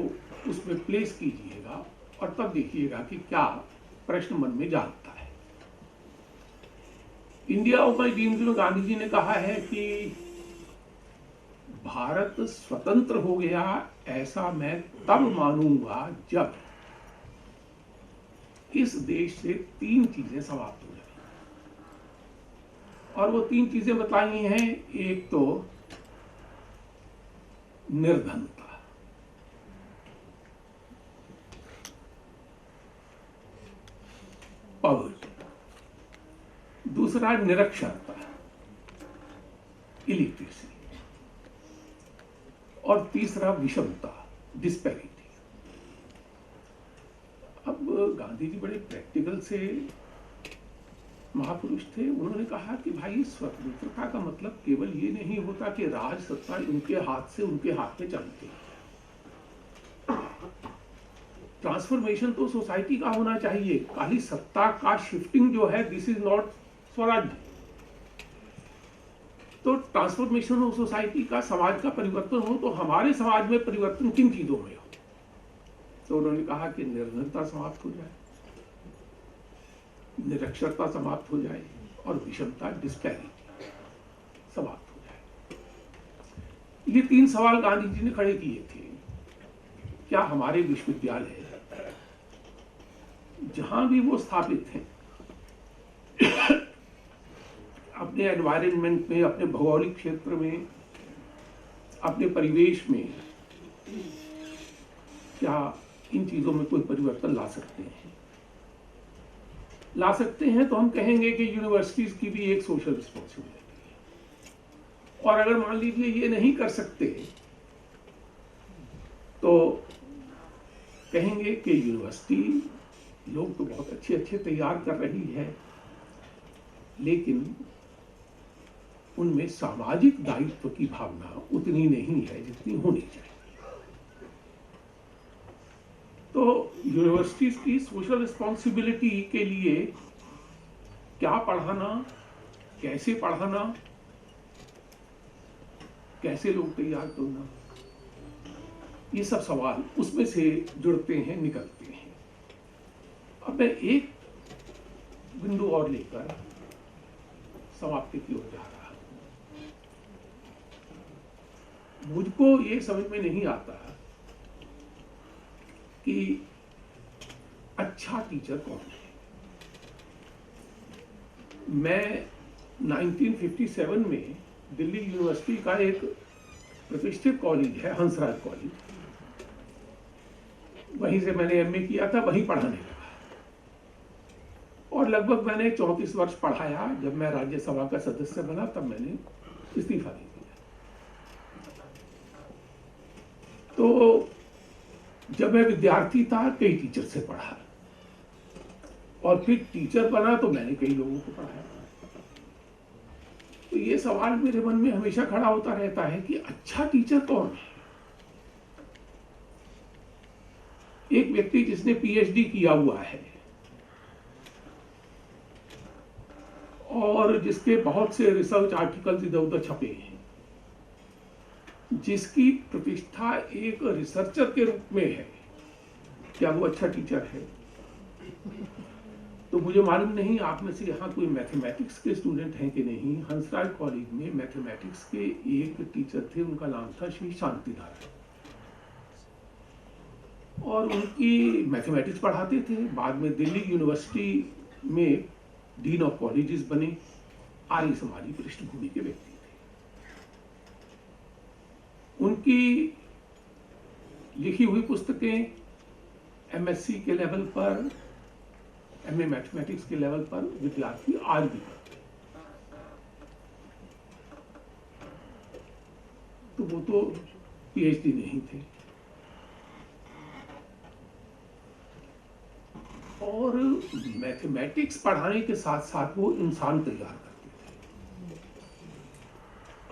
उसमें प्लेस कीजिएगा और तब देखिएगा कि क्या प्रश्न मन में जागता है। इंडिया ऑफ माई ड्रीम्स में गांधी जी ने कहा है कि भारत स्वतंत्र हो गया ऐसा मैं तब मानूंगा जब इस देश से तीन चीजें समाप्त हो जाए, और वो तीन चीजें बताई हैं। एक तो निर्धनता, पॉवर्टी, दूसरा निरक्षरता, इलिटरेसी, और तीसरा विषमता, डिस्पैरिटी। अब गांधी जी बड़े प्रैक्टिकल से महापुरुष थे। उन्होंने कहा कि भाई स्वतंत्रता का मतलब केवल ये नहीं होता कि राज सत्ता उनके हाथ से उनके हाथ में चलती है। ट्रांसफॉर्मेशन तो सोसाइटी का होना चाहिए। खाली सत्ता का शिफ्टिंग जो है, दिस इज नॉट स्वराज। तो ट्रांसफॉर्मेशन ऑफ सोसाइटी का, समाज का परिवर्तन हो, तो हमारे समाज में परिवर्तन किन चीजों में हो? तो उन्होंने कहा कि निर्धनता समाप्त हो जाए, निरक्षरता समाप्त हो जाए, और विषमता, डिस्पैरिटी समाप्त हो जाए। ये 3 सवाल गांधी जी ने खड़े किए थे। क्या हमारे विश्वविद्यालय जहां भी वो स्थापित हैं, अपने एनवायरनमेंट में, अपने भौगोलिक क्षेत्र में, अपने परिवेश में, क्या इन चीजों में कोई परिवर्तन ला सकते हैं? ला सकते हैं तो हम कहेंगे कि यूनिवर्सिटीज की भी एक सोशल रिस्पॉन्सिबिलिटी है। और अगर मान लीजिए ये नहीं कर सकते तो कहेंगे कि यूनिवर्सिटी लोग तो बहुत अच्छे अच्छे तैयार कर रही है, लेकिन उनमें सामाजिक दायित्व की भावना उतनी नहीं है जितनी होनी चाहिए। तो यूनिवर्सिटीज की सोशल रिस्पॉन्सिबिलिटी के लिए क्या पढ़ाना, कैसे पढ़ाना, कैसे लोग तैयार करना, ये सब सवाल उसमें से जुड़ते हैं, निकलते हैं। अब मैं एक बिंदु और लेकर समाप्ति की ओर जा रहा हूं। मुझको ये समझ में नहीं आता कि अच्छा टीचर कौन है। मैं 1957 में दिल्ली यूनिवर्सिटी का एक प्रतिष्ठित कॉलेज है, हंसराज कॉलेज, वहीं से मैंने एमए किया था, वहीं पढ़ाने लगा और लगभग मैंने 34 वर्ष पढ़ाया। जब मैं राज्यसभा का सदस्य बना तब मैंने इस्तीफा दे दिया। तो जब मैं विद्यार्थी था कई टीचर से पढ़ा, और फिर टीचर बना तो मैंने कई लोगों को पढ़ाया। तो ये सवाल मेरे मन में हमेशा खड़ा होता रहता है कि अच्छा टीचर कौन है। एक व्यक्ति जिसने पीएचडी किया हुआ है और जिसके बहुत से रिसर्च आर्टिकल्स इधर उधर छपे हैं, जिसकी प्रतिष्ठा एक रिसर्चर के रूप में है, क्या वो अच्छा टीचर है? तो मुझे मालूम नहीं आप में से यहाँ कोई मैथमेटिक्स के स्टूडेंट हैं कि नहीं। हंसराज कॉलेज में मैथमेटिक्स के एक टीचर थे, उनका नाम था श्री शांति नारायण, और उनकी मैथमेटिक्स पढ़ाते थे। बाद में दिल्ली यूनिवर्सिटी में डीन ऑफ कॉलेजेस बने, आर्य समाजी पृष्ठभूमि के व्यक्ति थे। उनकी लिखी हुई पुस्तकें एमएससी के लेवल पर, एमए मैथमेटिक्स के लेवल पर विद्यार्थी आज भी पढ़ते। तो वो तो पीएचडी नहीं थे। और मैथमेटिक्स पढ़ाने के साथ साथ वो इंसान तैयार करते थे।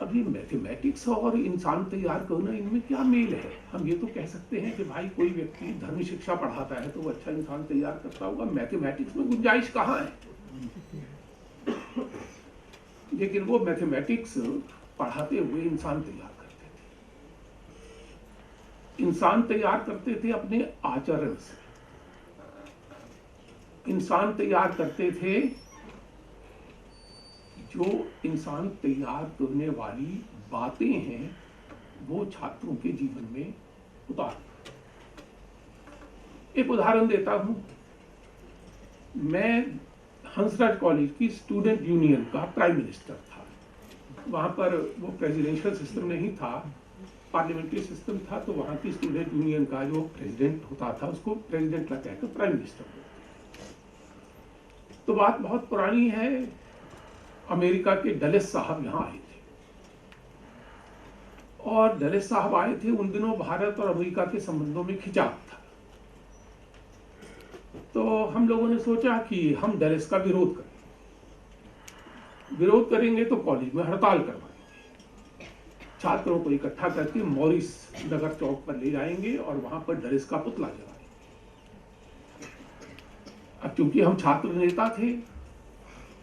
अब ये मैथमेटिक्स और इंसान तैयार करना, इनमें क्या मेल है? हम ये तो कह सकते हैं कि भाई कोई व्यक्ति धर्म शिक्षा पढ़ाता है तो वो अच्छा इंसान तैयार करता होगा। मैथमेटिक्स में गुंजाइश कहाँ है? लेकिन वो मैथमेटिक्स पढ़ाते हुए इंसान तैयार करते थे। इंसान तैयार करते थे अपने आचरण से, इंसान तैयार करते थे जो इंसान तैयार करने वाली बातें हैं वो छात्रों के जीवन में उतार। एक उदाहरण देता हूं। मैं हंसराज कॉलेज की स्टूडेंट यूनियन का प्राइम मिनिस्टर था। वहां पर वो प्रेसिडेंशियल सिस्टम नहीं था, पार्लियामेंट्री सिस्टम था। तो वहां की स्टूडेंट यूनियन का जो प्रेसिडेंट होता था उसको प्रेसिडेंट कहकर प्राइम मिनिस्टर। तो बात बहुत पुरानी है, अमेरिका के डलेस साहब यहाँ आए थे, और डलेस साहब आए थे उन दिनों भारत और अमेरिका के संबंधों में खिंचाव था। तो हम लोगों ने सोचा कि हम डलेस का विरोध करेंगे तो कॉलेज में हड़ताल करवाएंगे, छात्रों को इकट्ठा करके मॉरिस नगर चौक पर ले जाएंगे और वहां पर डलेस का पुतला जलाएंगे। अब चूंकि हम छात्र नेता थे,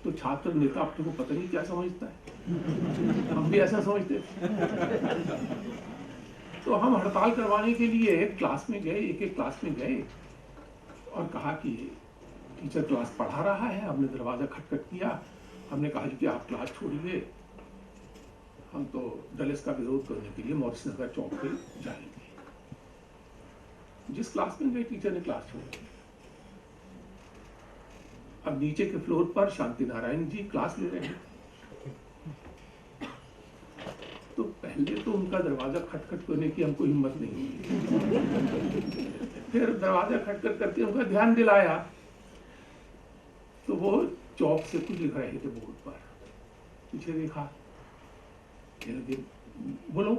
तो छात्र नेता अपने को पता नहीं क्या समझता है, हम भी ऐसा समझते थे। तो हम हड़ताल करवाने के लिए क्लास में गए, एक क्लास में गए और कहा कि टीचर क्लास पढ़ा रहा है। हमने दरवाजा खटखट किया, हमने कहा कि आप क्लास छोड़िए, हम तो डलेस का विरोध करने के लिए मॉरिस नगर चौक पे जाएंगे। जिस क्लास में गए टीचर ने क्लास छोड़ दी। अब नीचे के फ्लोर पर शांति नारायण जी क्लास ले रहे हैं। तो पहले तो उनका दरवाजा खटखट करने की हमको हिम्मत नहीं हुई, फिर दरवाजा खटखट करके उनका ध्यान दिलाया, तो वो चौक से कुछ लिख रहे थे बोर्ड पर। पीछे देखा, बोलो।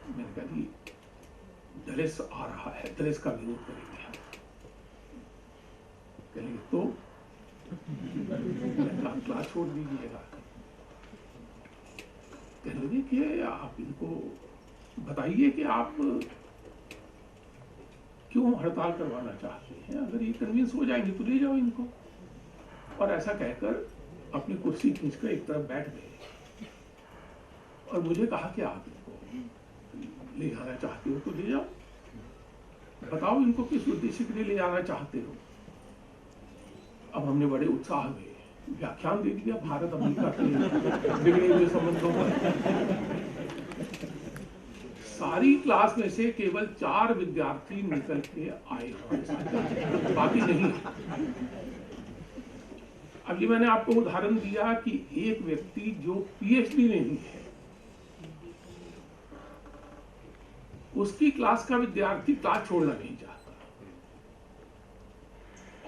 मैंने कहा जी डलेस आ रहा है, डलेस का विरोध करेंगे। कहेंगे तो क्लास छोड़ दीजिएगा। कहने लगे कि आप इनको बताइए कि आप क्यों हड़ताल करवाना चाहते हैं, अगर ये कन्विंस हो जाएंगे तो ले जाओ इनको। और ऐसा कहकर अपनी कुर्सी खींचकर एक तरफ बैठ गए और मुझे कहा कि आप इनको ले जाना चाहते हो तो ले जाओ, बताओ इनको किस उद्देश्य के लिए ले जाना चाहते हो। अब हमने बड़े उत्साह में व्याख्यान दे दिया भारत अमेरिका के बिगड़े हुए संबंधों पर। सारी क्लास में से केवल 4 विद्यार्थी निकल के आए, बाकी नहीं। अब ये मैंने आपको उदाहरण दिया कि एक व्यक्ति जो पीएचडी नहीं है, उसकी क्लास का विद्यार्थी क्लास छोड़ना नहीं चाहता,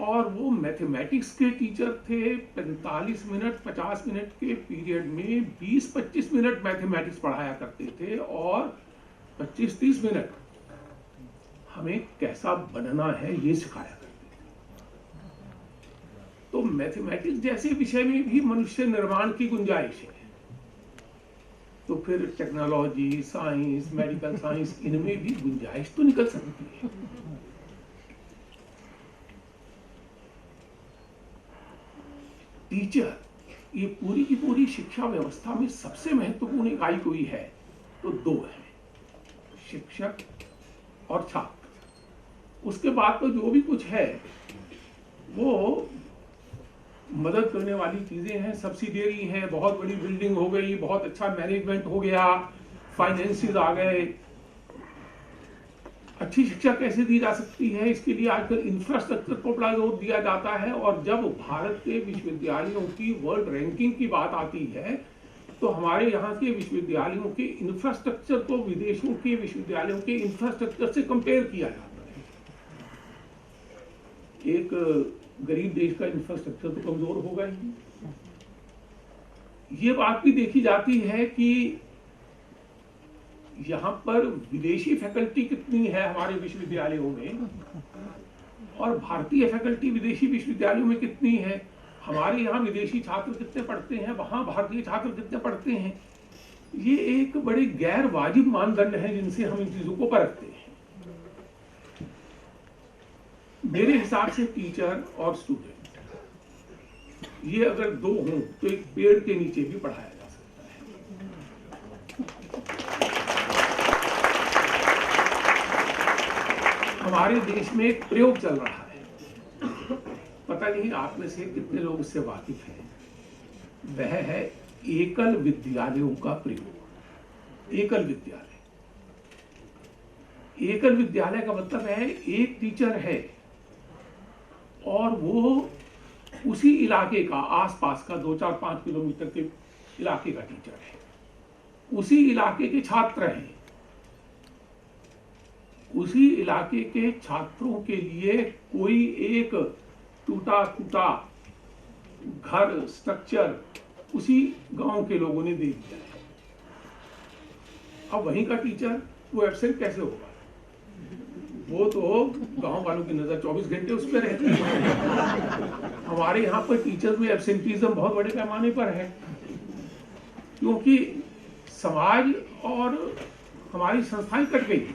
और वो मैथमेटिक्स के टीचर थे। 45 मिनट 50 मिनट के पीरियड में 20-25 मिनट मैथमेटिक्स पढ़ाया करते थे और 25-30 मिनट हमें कैसा बनना है ये सिखाया करते थे। तो मैथमेटिक्स जैसे विषय में भी मनुष्य निर्माण की गुंजाइश है, तो फिर टेक्नोलॉजी, साइंस, मेडिकल साइंस, इनमें भी गुंजाइश तो निकल सकती है। टीचर, ये पूरी की पूरी शिक्षा व्यवस्था में सबसे महत्वपूर्ण इकाई कोई है तो 2 है, शिक्षक और छात्र। उसके बाद तो जो भी कुछ है वो मदद करने वाली चीजें हैं, सब्सिडियरी हैं। बहुत बड़ी बिल्डिंग हो गई, बहुत अच्छा मैनेजमेंट हो गया, फाइनेंसिस आ गए। अच्छी शिक्षा कैसे दी जा सकती है, इसके लिए आजकल इंफ्रास्ट्रक्चर को बड़ा जोर दिया जाता है। और जब भारत के विश्वविद्यालयों की वर्ल्ड रैंकिंग की बात आती है तो हमारे यहाँ के विश्वविद्यालयों के इंफ्रास्ट्रक्चर को विदेशों के विश्वविद्यालयों के इंफ्रास्ट्रक्चर से कंपेयर किया जाता है। एक गरीब देश का इंफ्रास्ट्रक्चर तो कमजोर होगा ही। ये बात भी देखी जाती है कि यहाँ पर विदेशी फैकल्टी कितनी है हमारे विश्वविद्यालयों में, और भारतीय फैकल्टी विदेशी विश्वविद्यालयों में कितनी है। हमारे यहाँ विदेशी छात्र कितने पढ़ते हैं, वहाँ भारतीय छात्र कितने पढ़ते हैं। ये एक बड़े गैर वाजिब मानदंड है जिनसे हम इन चीजों को परखते हैं। मेरे हिसाब से टीचर और स्टूडेंट, ये अगर 2 हों तो एक पेड़ के नीचे भी पढ़ाया जा सकता है। हमारे देश में एक प्रयोग चल रहा है, पता नहीं आप में से कितने लोग इससे वाकिफ हैं। वह है एकल विद्यालयों का प्रयोग। एकल विद्यालय, एकल विद्यालय का मतलब है एक टीचर है और वो उसी इलाके का, आसपास का 2-4-5 किलोमीटर के इलाके का टीचर है, उसी इलाके के छात्र हैं। उसी इलाके के छात्रों के लिए कोई एक टूटा फूटा घर, स्ट्रक्चर उसी गांव के लोगों ने दे दिया है। अब वहीं का टीचर वो एब्सेंट कैसे होगा? वो तो गांव वालों की नजर 24 घंटे उस पर रहती है। हमारे यहाँ पर टीचर में एब्सेंटीज्म बहुत बड़े पैमाने पर है, क्योंकि समाज और हमारी संस्थाएं कट गई,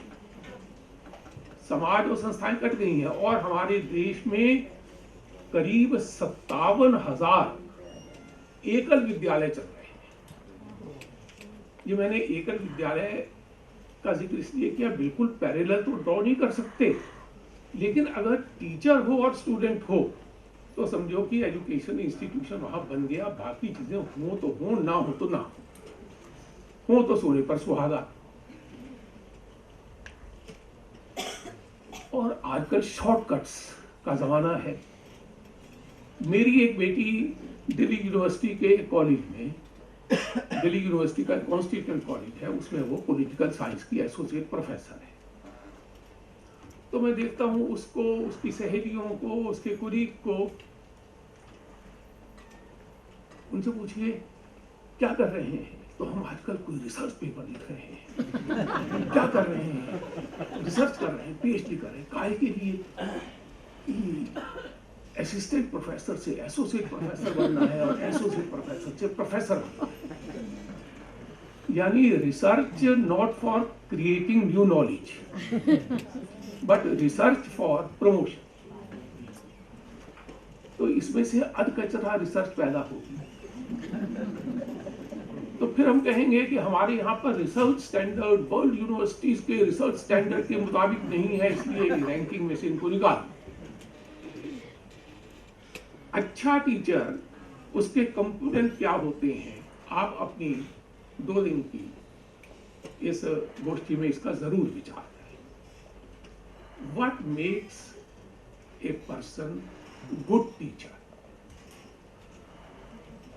समाज और संस्थाएं कट गई हैं, और हमारे देश में करीब 57,000 एकल विद्यालय चल रहे हैं। ये मैंने एकल विद्यालय का जिक्र इसलिए किया, बिल्कुल पैरेलल तो ड्रॉ नहीं कर सकते, लेकिन अगर टीचर हो और स्टूडेंट हो तो समझो कि एजुकेशन इंस्टीट्यूशन वहां बन गया। बाकी चीजें हो तो हो, ना हो तो ना हो तो सोने पर सुहागा। और आजकल शॉर्टकट्स का जमाना है। मेरी एक बेटी दिल्ली यूनिवर्सिटी के कॉलेज में, दिल्ली यूनिवर्सिटी का कॉन्स्टिट्यूएंट कॉलेज है, उसमें वो पॉलिटिकल साइंस की एसोसिएट प्रोफेसर है। तो मैं देखता हूँ उसको, उसकी सहेलियों को, उसके कुलीग को, उनसे पूछिए क्या कर रहे हैं? तो हम आजकल कोई रिसर्च पेपर लिख रहे हैं। क्या कर रहे हैं? रिसर्च कर रहे हैं, पीएचडी कर रहे हैं। काहे के लिए? असिस्टेंट प्रोफेसर से एसोसिएट प्रोफेसर बनना है और एसोसिएट प्रोफेसर से प्रोफेसर बनना है। यानी research not for creating new knowledge, but research for promotion. तो इसमें से अधकचरा रिसर्च पैदा होगी। तो फिर हम कहेंगे कि हमारे यहाँ पर रिसर्च स्टैंडर्ड वर्ल्ड यूनिवर्सिटीज के रिसर्च स्टैंडर्ड के मुताबिक नहीं है, इसलिए रैंकिंग में से इनको निकाल। अच्छा टीचर, उसके कंपोनेंट क्या होते हैं, आप अपनी 2 दिन की इस गोष्ठी में इसका जरूर विचार करें। What makes a person good teacher?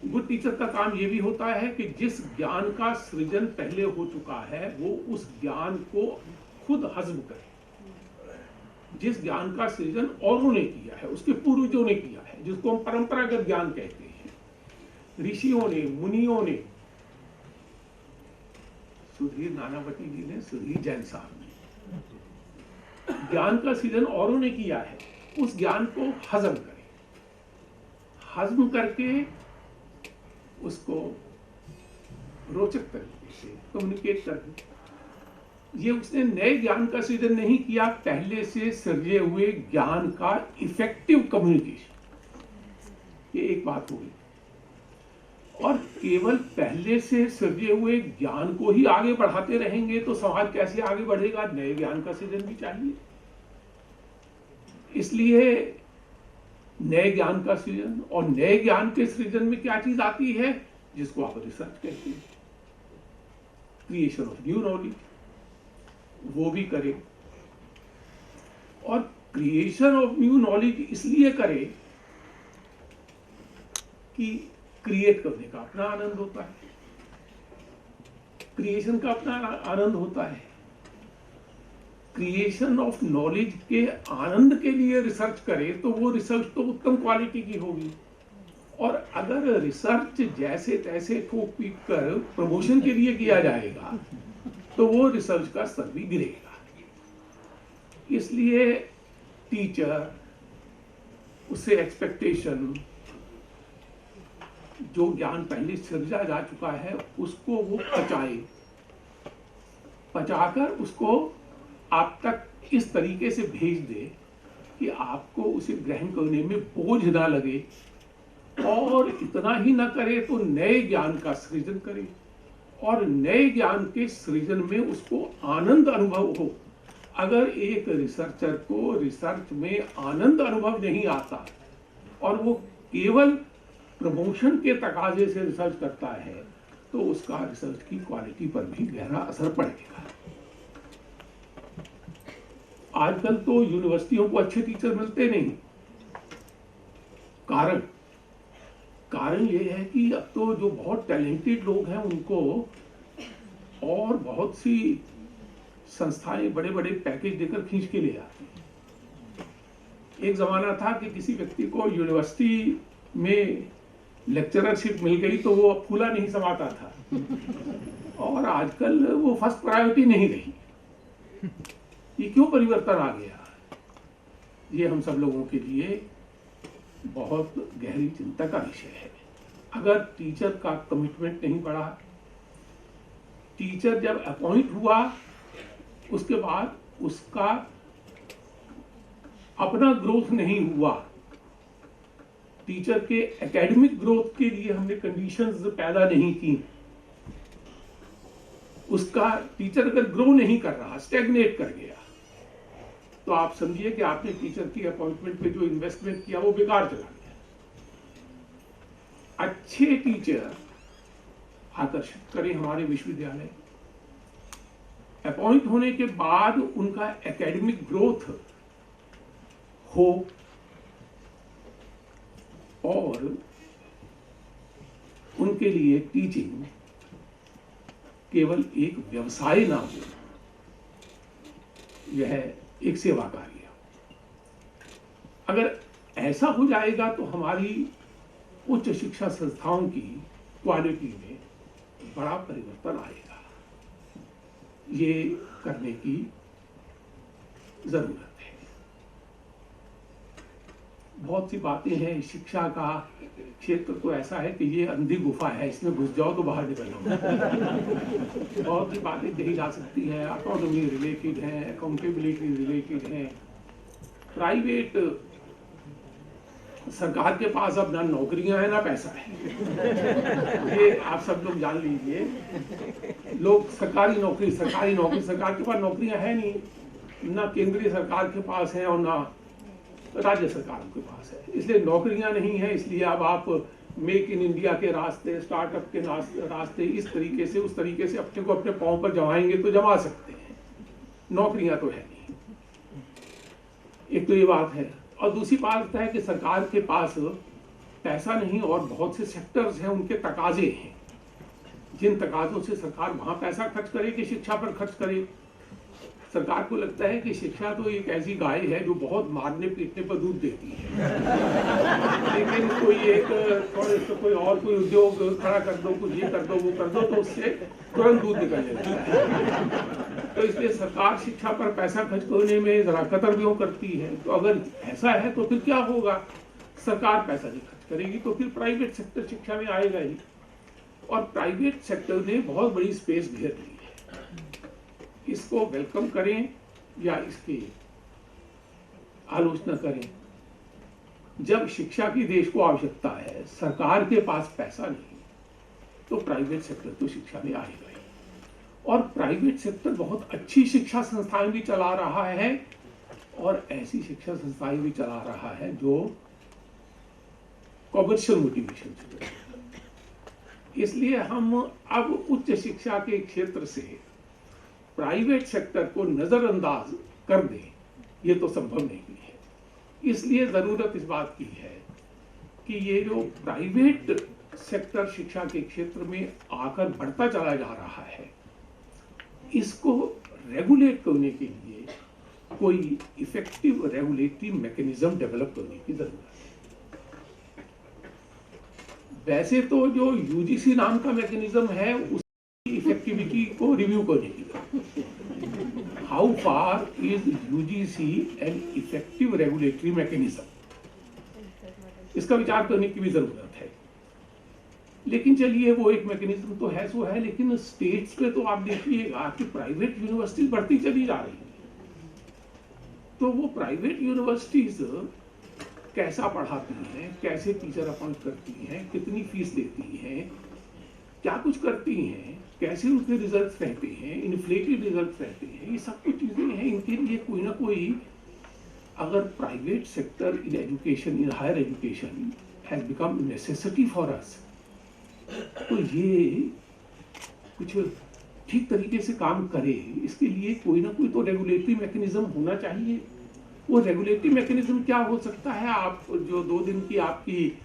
Good teacher का काम यह भी होता है कि जिस ज्ञान का सृजन पहले हो चुका है वो उस ज्ञान को खुद हजम करे। जिस ज्ञान का सृजन औरों ने किया है, उसके पूर्वजों ने किया है, जिसको हम परंपरागत ज्ञान कहते हैं, ऋषियों ने, मुनियों ने, सुधीर नानावती जी ने, सुधीर जैन साहब ने, ज्ञान का सृजन औरों ने किया है, उस ज्ञान को हजम करें। हजम करके उसको रोचक तरीके से कम्युनिकेट करें। ये उसने नए ज्ञान का सृजन नहीं किया, पहले से सृजे हुए ज्ञान का इफेक्टिव कम्युनिकेशन। ये एक बात होगी। और केवल पहले से सृजे हुए ज्ञान को ही आगे बढ़ाते रहेंगे तो समाज कैसे आगे बढ़ेगा? नए ज्ञान का सृजन भी चाहिए। इसलिए नए ज्ञान का सृजन, और नए ज्ञान के सृजन में क्या चीज आती है जिसको आप रिसर्च कहते हैं, क्रिएशन ऑफ न्यू नॉलेज, वो भी करे। और क्रिएशन ऑफ न्यू नॉलेज इसलिए करे कि क्रिएट करने का अपना आनंद होता है, क्रिएशन का अपना आनंद होता है। क्रिएशन ऑफ नॉलेज के आनंद के लिए रिसर्च करे तो वो रिसर्च तो उत्तम क्वालिटी की होगी। और अगर रिसर्च जैसे तैसे ठोक पीट कर प्रमोशन के लिए किया जाएगा तो वो रिसर्च का स्तर भी गिरेगा। इसलिए टीचर, उससे एक्सपेक्टेशन, जो ज्ञान पहले सृजा जा चुका है उसको वो पचाए, पचाकर उसको आप तक इस तरीके से भेज दे कि आपको उसे ग्रहण करने में बोझ ना लगे। और इतना ही ना करे तो नए ज्ञान का सृजन करे, और नए ज्ञान के सृजन में उसको आनंद अनुभव हो। अगर एक रिसर्चर को रिसर्च में आनंद अनुभव नहीं आता और वो केवल प्रमोशन के तकाजे से रिसर्च करता है तो उसका रिसर्च की क्वालिटी पर भी गहरा असर पड़ेगा। आजकल तो यूनिवर्सिटियों को अच्छे टीचर मिलते नहीं। कारण ये है कि अब तो जो बहुत टैलेंटेड लोग हैं उनको और बहुत सी संस्थाएं बड़े बड़े पैकेज देकर खींच के ले आती हैं। एक जमाना था कि किसी व्यक्ति को यूनिवर्सिटी में लेक्चररशिप मिल गई तो वो अब फूला नहीं समाता था, और आजकल वो फर्स्ट प्रायोरिटी नहीं रही। ये क्यों परिवर्तन आ गया, ये हम सब लोगों के लिए बहुत गहरी चिंता का विषय है। अगर टीचर का कमिटमेंट नहीं बढ़ा, टीचर जब अपॉइंट हुआ उसके बाद उसका अपना ग्रोथ नहीं हुआ, टीचर के एकेडमिक ग्रोथ के लिए हमने कंडीशंस पैदा नहीं की, उसका टीचर अगर ग्रो नहीं कर रहा, स्टैग्नेट कर गया, तो आप समझिए कि आपने टीचर की अपॉइंटमेंट पे जो इन्वेस्टमेंट किया वो बेकार चला गया। अच्छे टीचर आकर्षित करें हमारे विश्वविद्यालय, अपॉइंट होने के बाद उनका एकेडमिक ग्रोथ हो और उनके लिए टीचिंग केवल एक व्यवसाय ना हो, यह एक सेवा कार्य। अगर ऐसा हो जाएगा तो हमारी उच्च शिक्षा संस्थाओं की क्वालिटी में बड़ा परिवर्तन आएगा। ये करने की जरूरत है। बहुत सी बातें हैं, शिक्षा का क्षेत्र तो ऐसा है कि ये अंधी गुफा है, इसमें घुस जाओ तो बाहर निकल जाओ। बहुत सी बातें कही जा सकती हैं, ऑटोनॉमी रिलेटेड है, अकाउंटेबिलिटी रिलेटेड है। प्राइवेट सरकार के पास अब ना नौकरियां हैं ना पैसा है, ये आप सब लोग जान लीजिए। लोग सरकारी नौकरी सरकार के पास नौकरियां है नहीं, ना केंद्रीय सरकार के पास है और ना राज्य सरकारों के पास है, इसलिए नौकरियां नहीं है। इसलिए अब आप मेक इन इंडिया के रास्ते, स्टार्टअप के रास्ते इस तरीके से उस तरीके से अपने को अपने पांव पर जमाएंगे तो जमा सकते हैं, नौकरियां तो है नहीं। एक तो ये बात है, और दूसरी बात है कि सरकार के पास पैसा नहीं और बहुत से सेक्टर्स हैं, उनके तकाजे हैं, जिन तकाजों से सरकार वहां पैसा खर्च करे कि शिक्षा पर खर्च करे। सरकार को लगता है कि शिक्षा तो एक ऐसी गाय है जो बहुत मारने पीटने पर दूध देती है, लेकिन कोई और कोई उद्योग खड़ा कर दो, कुछ ये कर दो वो कर दो तो उससे तुरंत दूध निकल जाता है। तो इसलिए सरकार शिक्षा पर पैसा खर्च करने में जरा कतरबियों करती है। तो अगर ऐसा है तो फिर क्या होगा, सरकार पैसा नहीं खर्च करेगी तो फिर प्राइवेट सेक्टर शिक्षा में आएगा ही, और प्राइवेट सेक्टर ने बहुत बड़ी स्पेस घेर ली है। इसको वेलकम करें या इसकी आलोचना करें, जब शिक्षा की देश को आवश्यकता है, सरकार के पास पैसा नहीं, तो प्राइवेट सेक्टर तो शिक्षा में आएगा ही। और प्राइवेट सेक्टर बहुत अच्छी शिक्षा संस्थाएं भी चला रहा है, और ऐसी शिक्षा संस्थाएं भी चला रहा है जो कॉमर्शियल मोटिवेशन से चल रही है। इसलिए हम अब उच्च शिक्षा के क्षेत्र से प्राइवेट सेक्टर को नजरअंदाज कर दें, ये तो संभव नहीं है। इसलिए जरूरत इस बात की है कि ये जो प्राइवेट सेक्टर शिक्षा के क्षेत्र में आकर बढ़ता चला जा रहा है, इसको रेगुलेट करने के लिए कोई इफेक्टिव रेगुलेटरी मैकेनिज्म डेवलप करने की जरूरत है। वैसे तो जो यूजीसी नाम का मैकेनिज्म है उसकी इफेक्टिविटी को रिव्यू करने की जरूरत। How far is UGC an effective regulatory mechanism, इसका विचार करने की भी जरूरत है। लेकिन चलिए, वो एक मैकेनिज्म तो है सो है, लेकिन स्टेट्स पे तो आप देखिएगा कि प्राइवेट यूनिवर्सिटीज बढ़ती चली जा रही है। तो वो प्राइवेट यूनिवर्सिटीज कैसा पढ़ाती हैं, कैसे टीचर अपॉइंट करती हैं, कितनी फीस लेती हैं, क्या कुछ करती हैं, कैसे उनके रिजल्ट्स रहते हैं, इन्फ्लेटेड रिजल्ट्स रहते हैं, ये सब कुछ चीजें हैं। इनके लिए कोई ना कोई, अगर private sector in education, in higher education has become necessity for us, तो ये कुछ ठीक तरीके से काम करे, इसके लिए कोई ना कोई तो रेगुलेटरी मैकेनिज्म होना चाहिए। वो रेगुलेटरी मैकेनिज्म क्या हो सकता है? आप जो 2 दिन की आपकी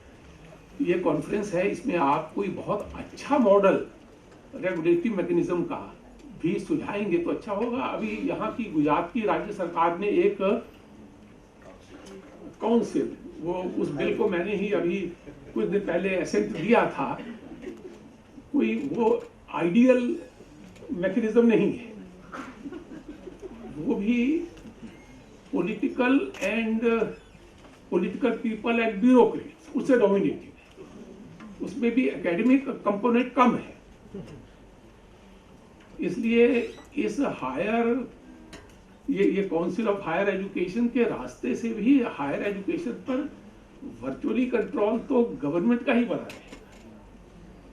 ये कॉन्फ्रेंस है, इसमें आप कोई बहुत अच्छा मॉडल रेगुलेटरी मैकेनिज्म का भी सुझाएंगे तो अच्छा होगा। अभी यहाँ की गुजरात की राज्य सरकार ने एक काउंसिल, वो उस बिल को मैंने ही अभी कुछ दिन पहले एसेंट दिया था, कोई वो आइडियल मैकेनिज्म नहीं है। वो भी पॉलिटिकल पीपल एंड ब्यूरोक्रेट्स उससे डोमिनेटेड है, उसमें भी एकेडमिक कंपोनेंट कम है। इसलिए इस ये काउंसिल ऑफ हायर एजुकेशन के रास्ते से भी हायर एजुकेशन पर वर्चुअली कंट्रोल तो गवर्नमेंट का ही बना है,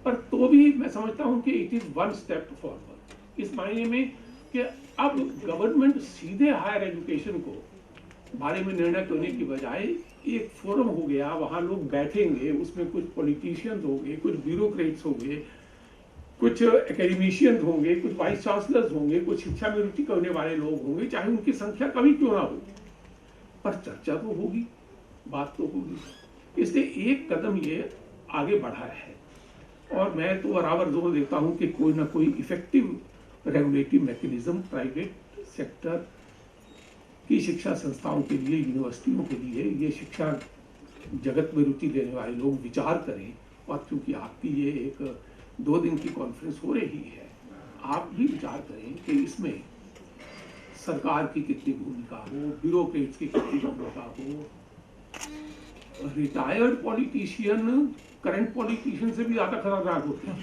पर तो भी मैं समझता हूं कि it is one step forward, इस मायने में कि अब गवर्नमेंट सीधे हायर एजुकेशन को बारे में निर्णय करने की बजाय एक फोरम हो गया, वहां लोग बैठेंगे, उसमें कुछ पॉलिटिशियंस होंगे, कुछ ब्यूरोक्रेट्स होंगे, कुछ एकेडमिशियंस होंगे, कुछ वाइस चांसलर्स होंगे, कुछ शिक्षा में रुचि करने वाले लोग होंगे, चाहे उनकी संख्या कभी क्यों ना हो, पर चर्चा तो होगी, बात तो होगी। इसलिए एक कदम ये आगे बढ़ा है, और मैं तो बराबर जोर देता हूं कि कोई ना कोई effective regulatory mechanism private sector की शिक्षा संस्थाओं के लिए, यूनिवर्सिटियों के लिए, ये शिक्षा जगत में रुचि लेने वाले लोग विचार करें। और क्योंकि आपकी ये एक 2 दिन की कॉन्फ्रेंस हो रही है, आप भी विचार करें कि इसमें सरकार की कितनी भूमिका हो, ब्यूरोक्रेट्स की कितनी भूमिका हो। रिटायर्ड पॉलिटिशियन करंट पॉलिटिशियन से भी ज्यादा खतरनाक होते हैं।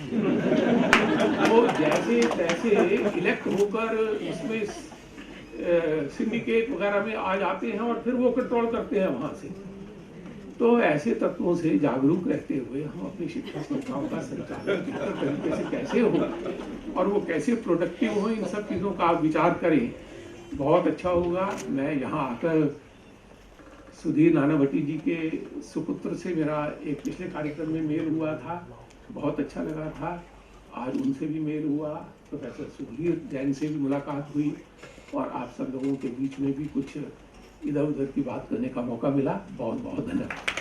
वो जैसे तैसे इलेक्ट होकर उसमें सिंडिकेट वगैरह में आ जाते हैं और फिर वो कंट्रोल करते हैं वहां से। तो ऐसे तत्वों से जागरूक रहते हुए हम अपनी शिक्षा संस्थाओं का संचालन बेहतर तरीके से कैसे हो और वो कैसे प्रोडक्टिव हो, इन सब चीज़ों का आप विचार करें, बहुत अच्छा होगा। मैं यहाँ आकर सुधीर नानावटी जी के सुपुत्र से मेरा एक पिछले कार्यक्रम में मेल हुआ था, बहुत अच्छा लगा था। आज उनसे भी मेल हुआ, प्रोफेसर सुधीर जैन से भी मुलाकात हुई, और आप सब लोगों के बीच में भी कुछ इधर उधर की बात करने का मौका मिला। बहुत बहुत धन्यवाद।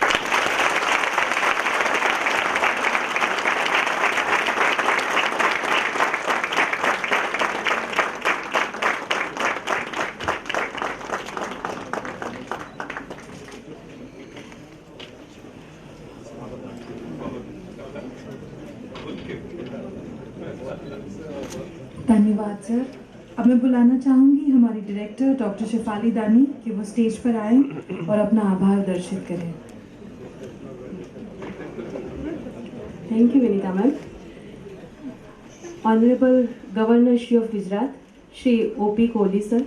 धन्यवाद सर। अब मैं बुलाना चाहूंगी हमारी डायरेक्टर डॉक्टर शेफाली दानी कि वो स्टेज पर आए और अपना आभार दर्शित करें। Thank you, Vinita ma'am. Honorable Governor Shri of Gujarat, Shri O.P. Kohli sir,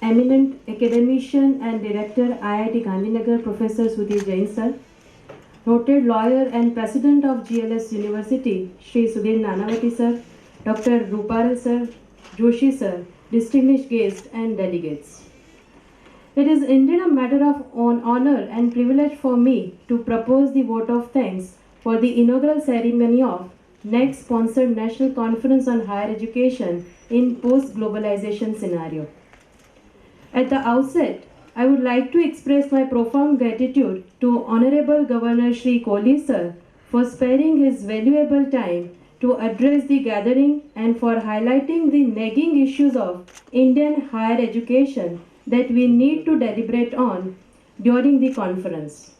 eminent academician and director IIT Gandhinagar Professor Sudhir Jain sir, noted lawyer and president of GLS University Shri Sudhir Nanavati sir, Dr. Ruparal sir, Joshi sir, distinguished guests and delegates. It is indeed a matter of honor and privilege for me to propose the vote of thanks for the inaugural ceremony of NEC's sponsored National Conference on Higher Education in Post-Globalization Scenario. At the outset, I would like to express my profound gratitude to Honorable Governor Shri Kohli sir for sparing his valuable time to address the gathering and for highlighting the nagging issues of Indian higher education that we need to deliberate on during the conference.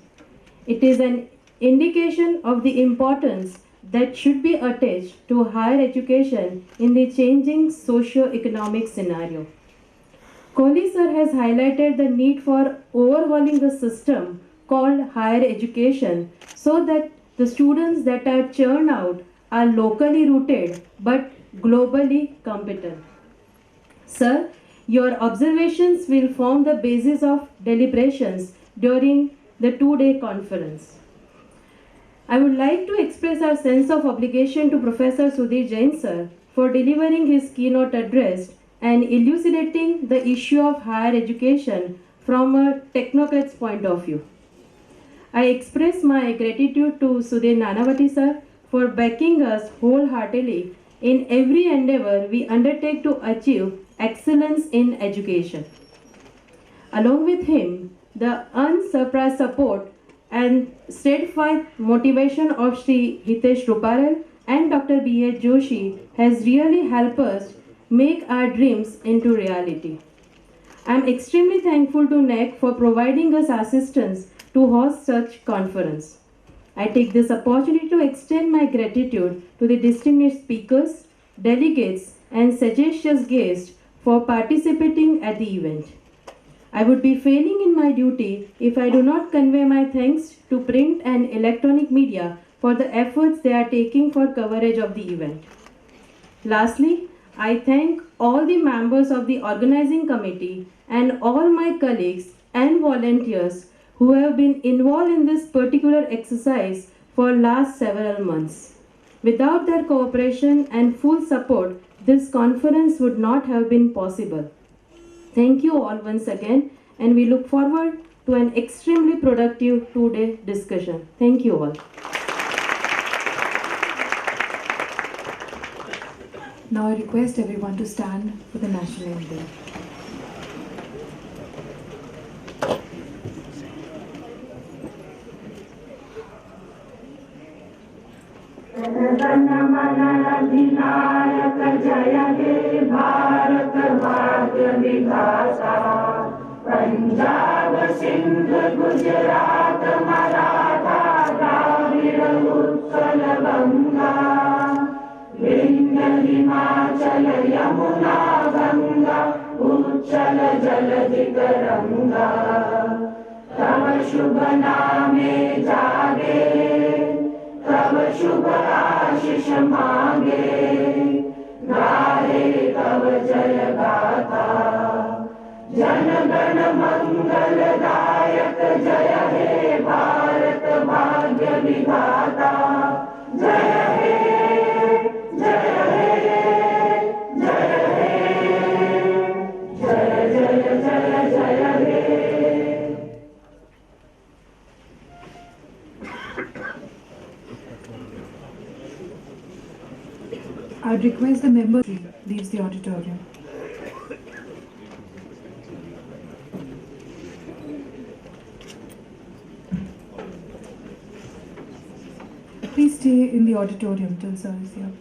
It is an indication of the importance that should be attached to higher education in the changing socio-economic scenario. Kohli sir has highlighted the need for overhauling the system called higher education so that the students that are churned out are locally rooted but globally competent. Sir, your observations will form the basis of deliberations during the 2-day conference. I would like to express our sense of obligation to Professor Sudhir Jain sir for delivering his keynote address and elucidating the issue of higher education from a technocrat's point of view. I express my gratitude to Sudhir Nanavati sir for backing us wholeheartedly in every endeavor we undertake to achieve excellence in education. Along with him, the unsurpassed support and steadfast motivation of Sri Hitesh Ruparal and Dr. B.H. Joshi has really helped us make our dreams into reality. I am extremely thankful to NEC for providing us assistance to host such conference. I take this opportunity to extend my gratitude to the distinguished speakers, delegates, and sagacious guests for participating at the event. I would be failing in my duty if I do not convey my thanks to print and electronic media for the efforts they are taking for coverage of the event. Lastly, I thank all the members of the organizing committee and all my colleagues and volunteers who have been involved in this particular exercise for last several months. Without their cooperation and full support, this conference would not have been possible. Thank you all once again, and we look forward to an extremely productive two-day discussion. Thank you all. Now I request everyone to stand for the national anthem. अधिनायक जय हे भारत भाग्य विधाता पंजाब सिंध गुजरात मराठा द्राविड़ उत्कल गंगा विंध्य हिमाचल यमुना गंगा उच्चल जलधि तरंगा तव शुभ नामे जागे तब शुभ आशीष मांगे गाहे तब जय गाथा जन गण मंगलदायक जय हे भारत भाग्य विधाता जय हे जय हे जय हे जय जय जय जय हे I'd request the member leaves the auditorium. Please stay in the auditorium till sir is here.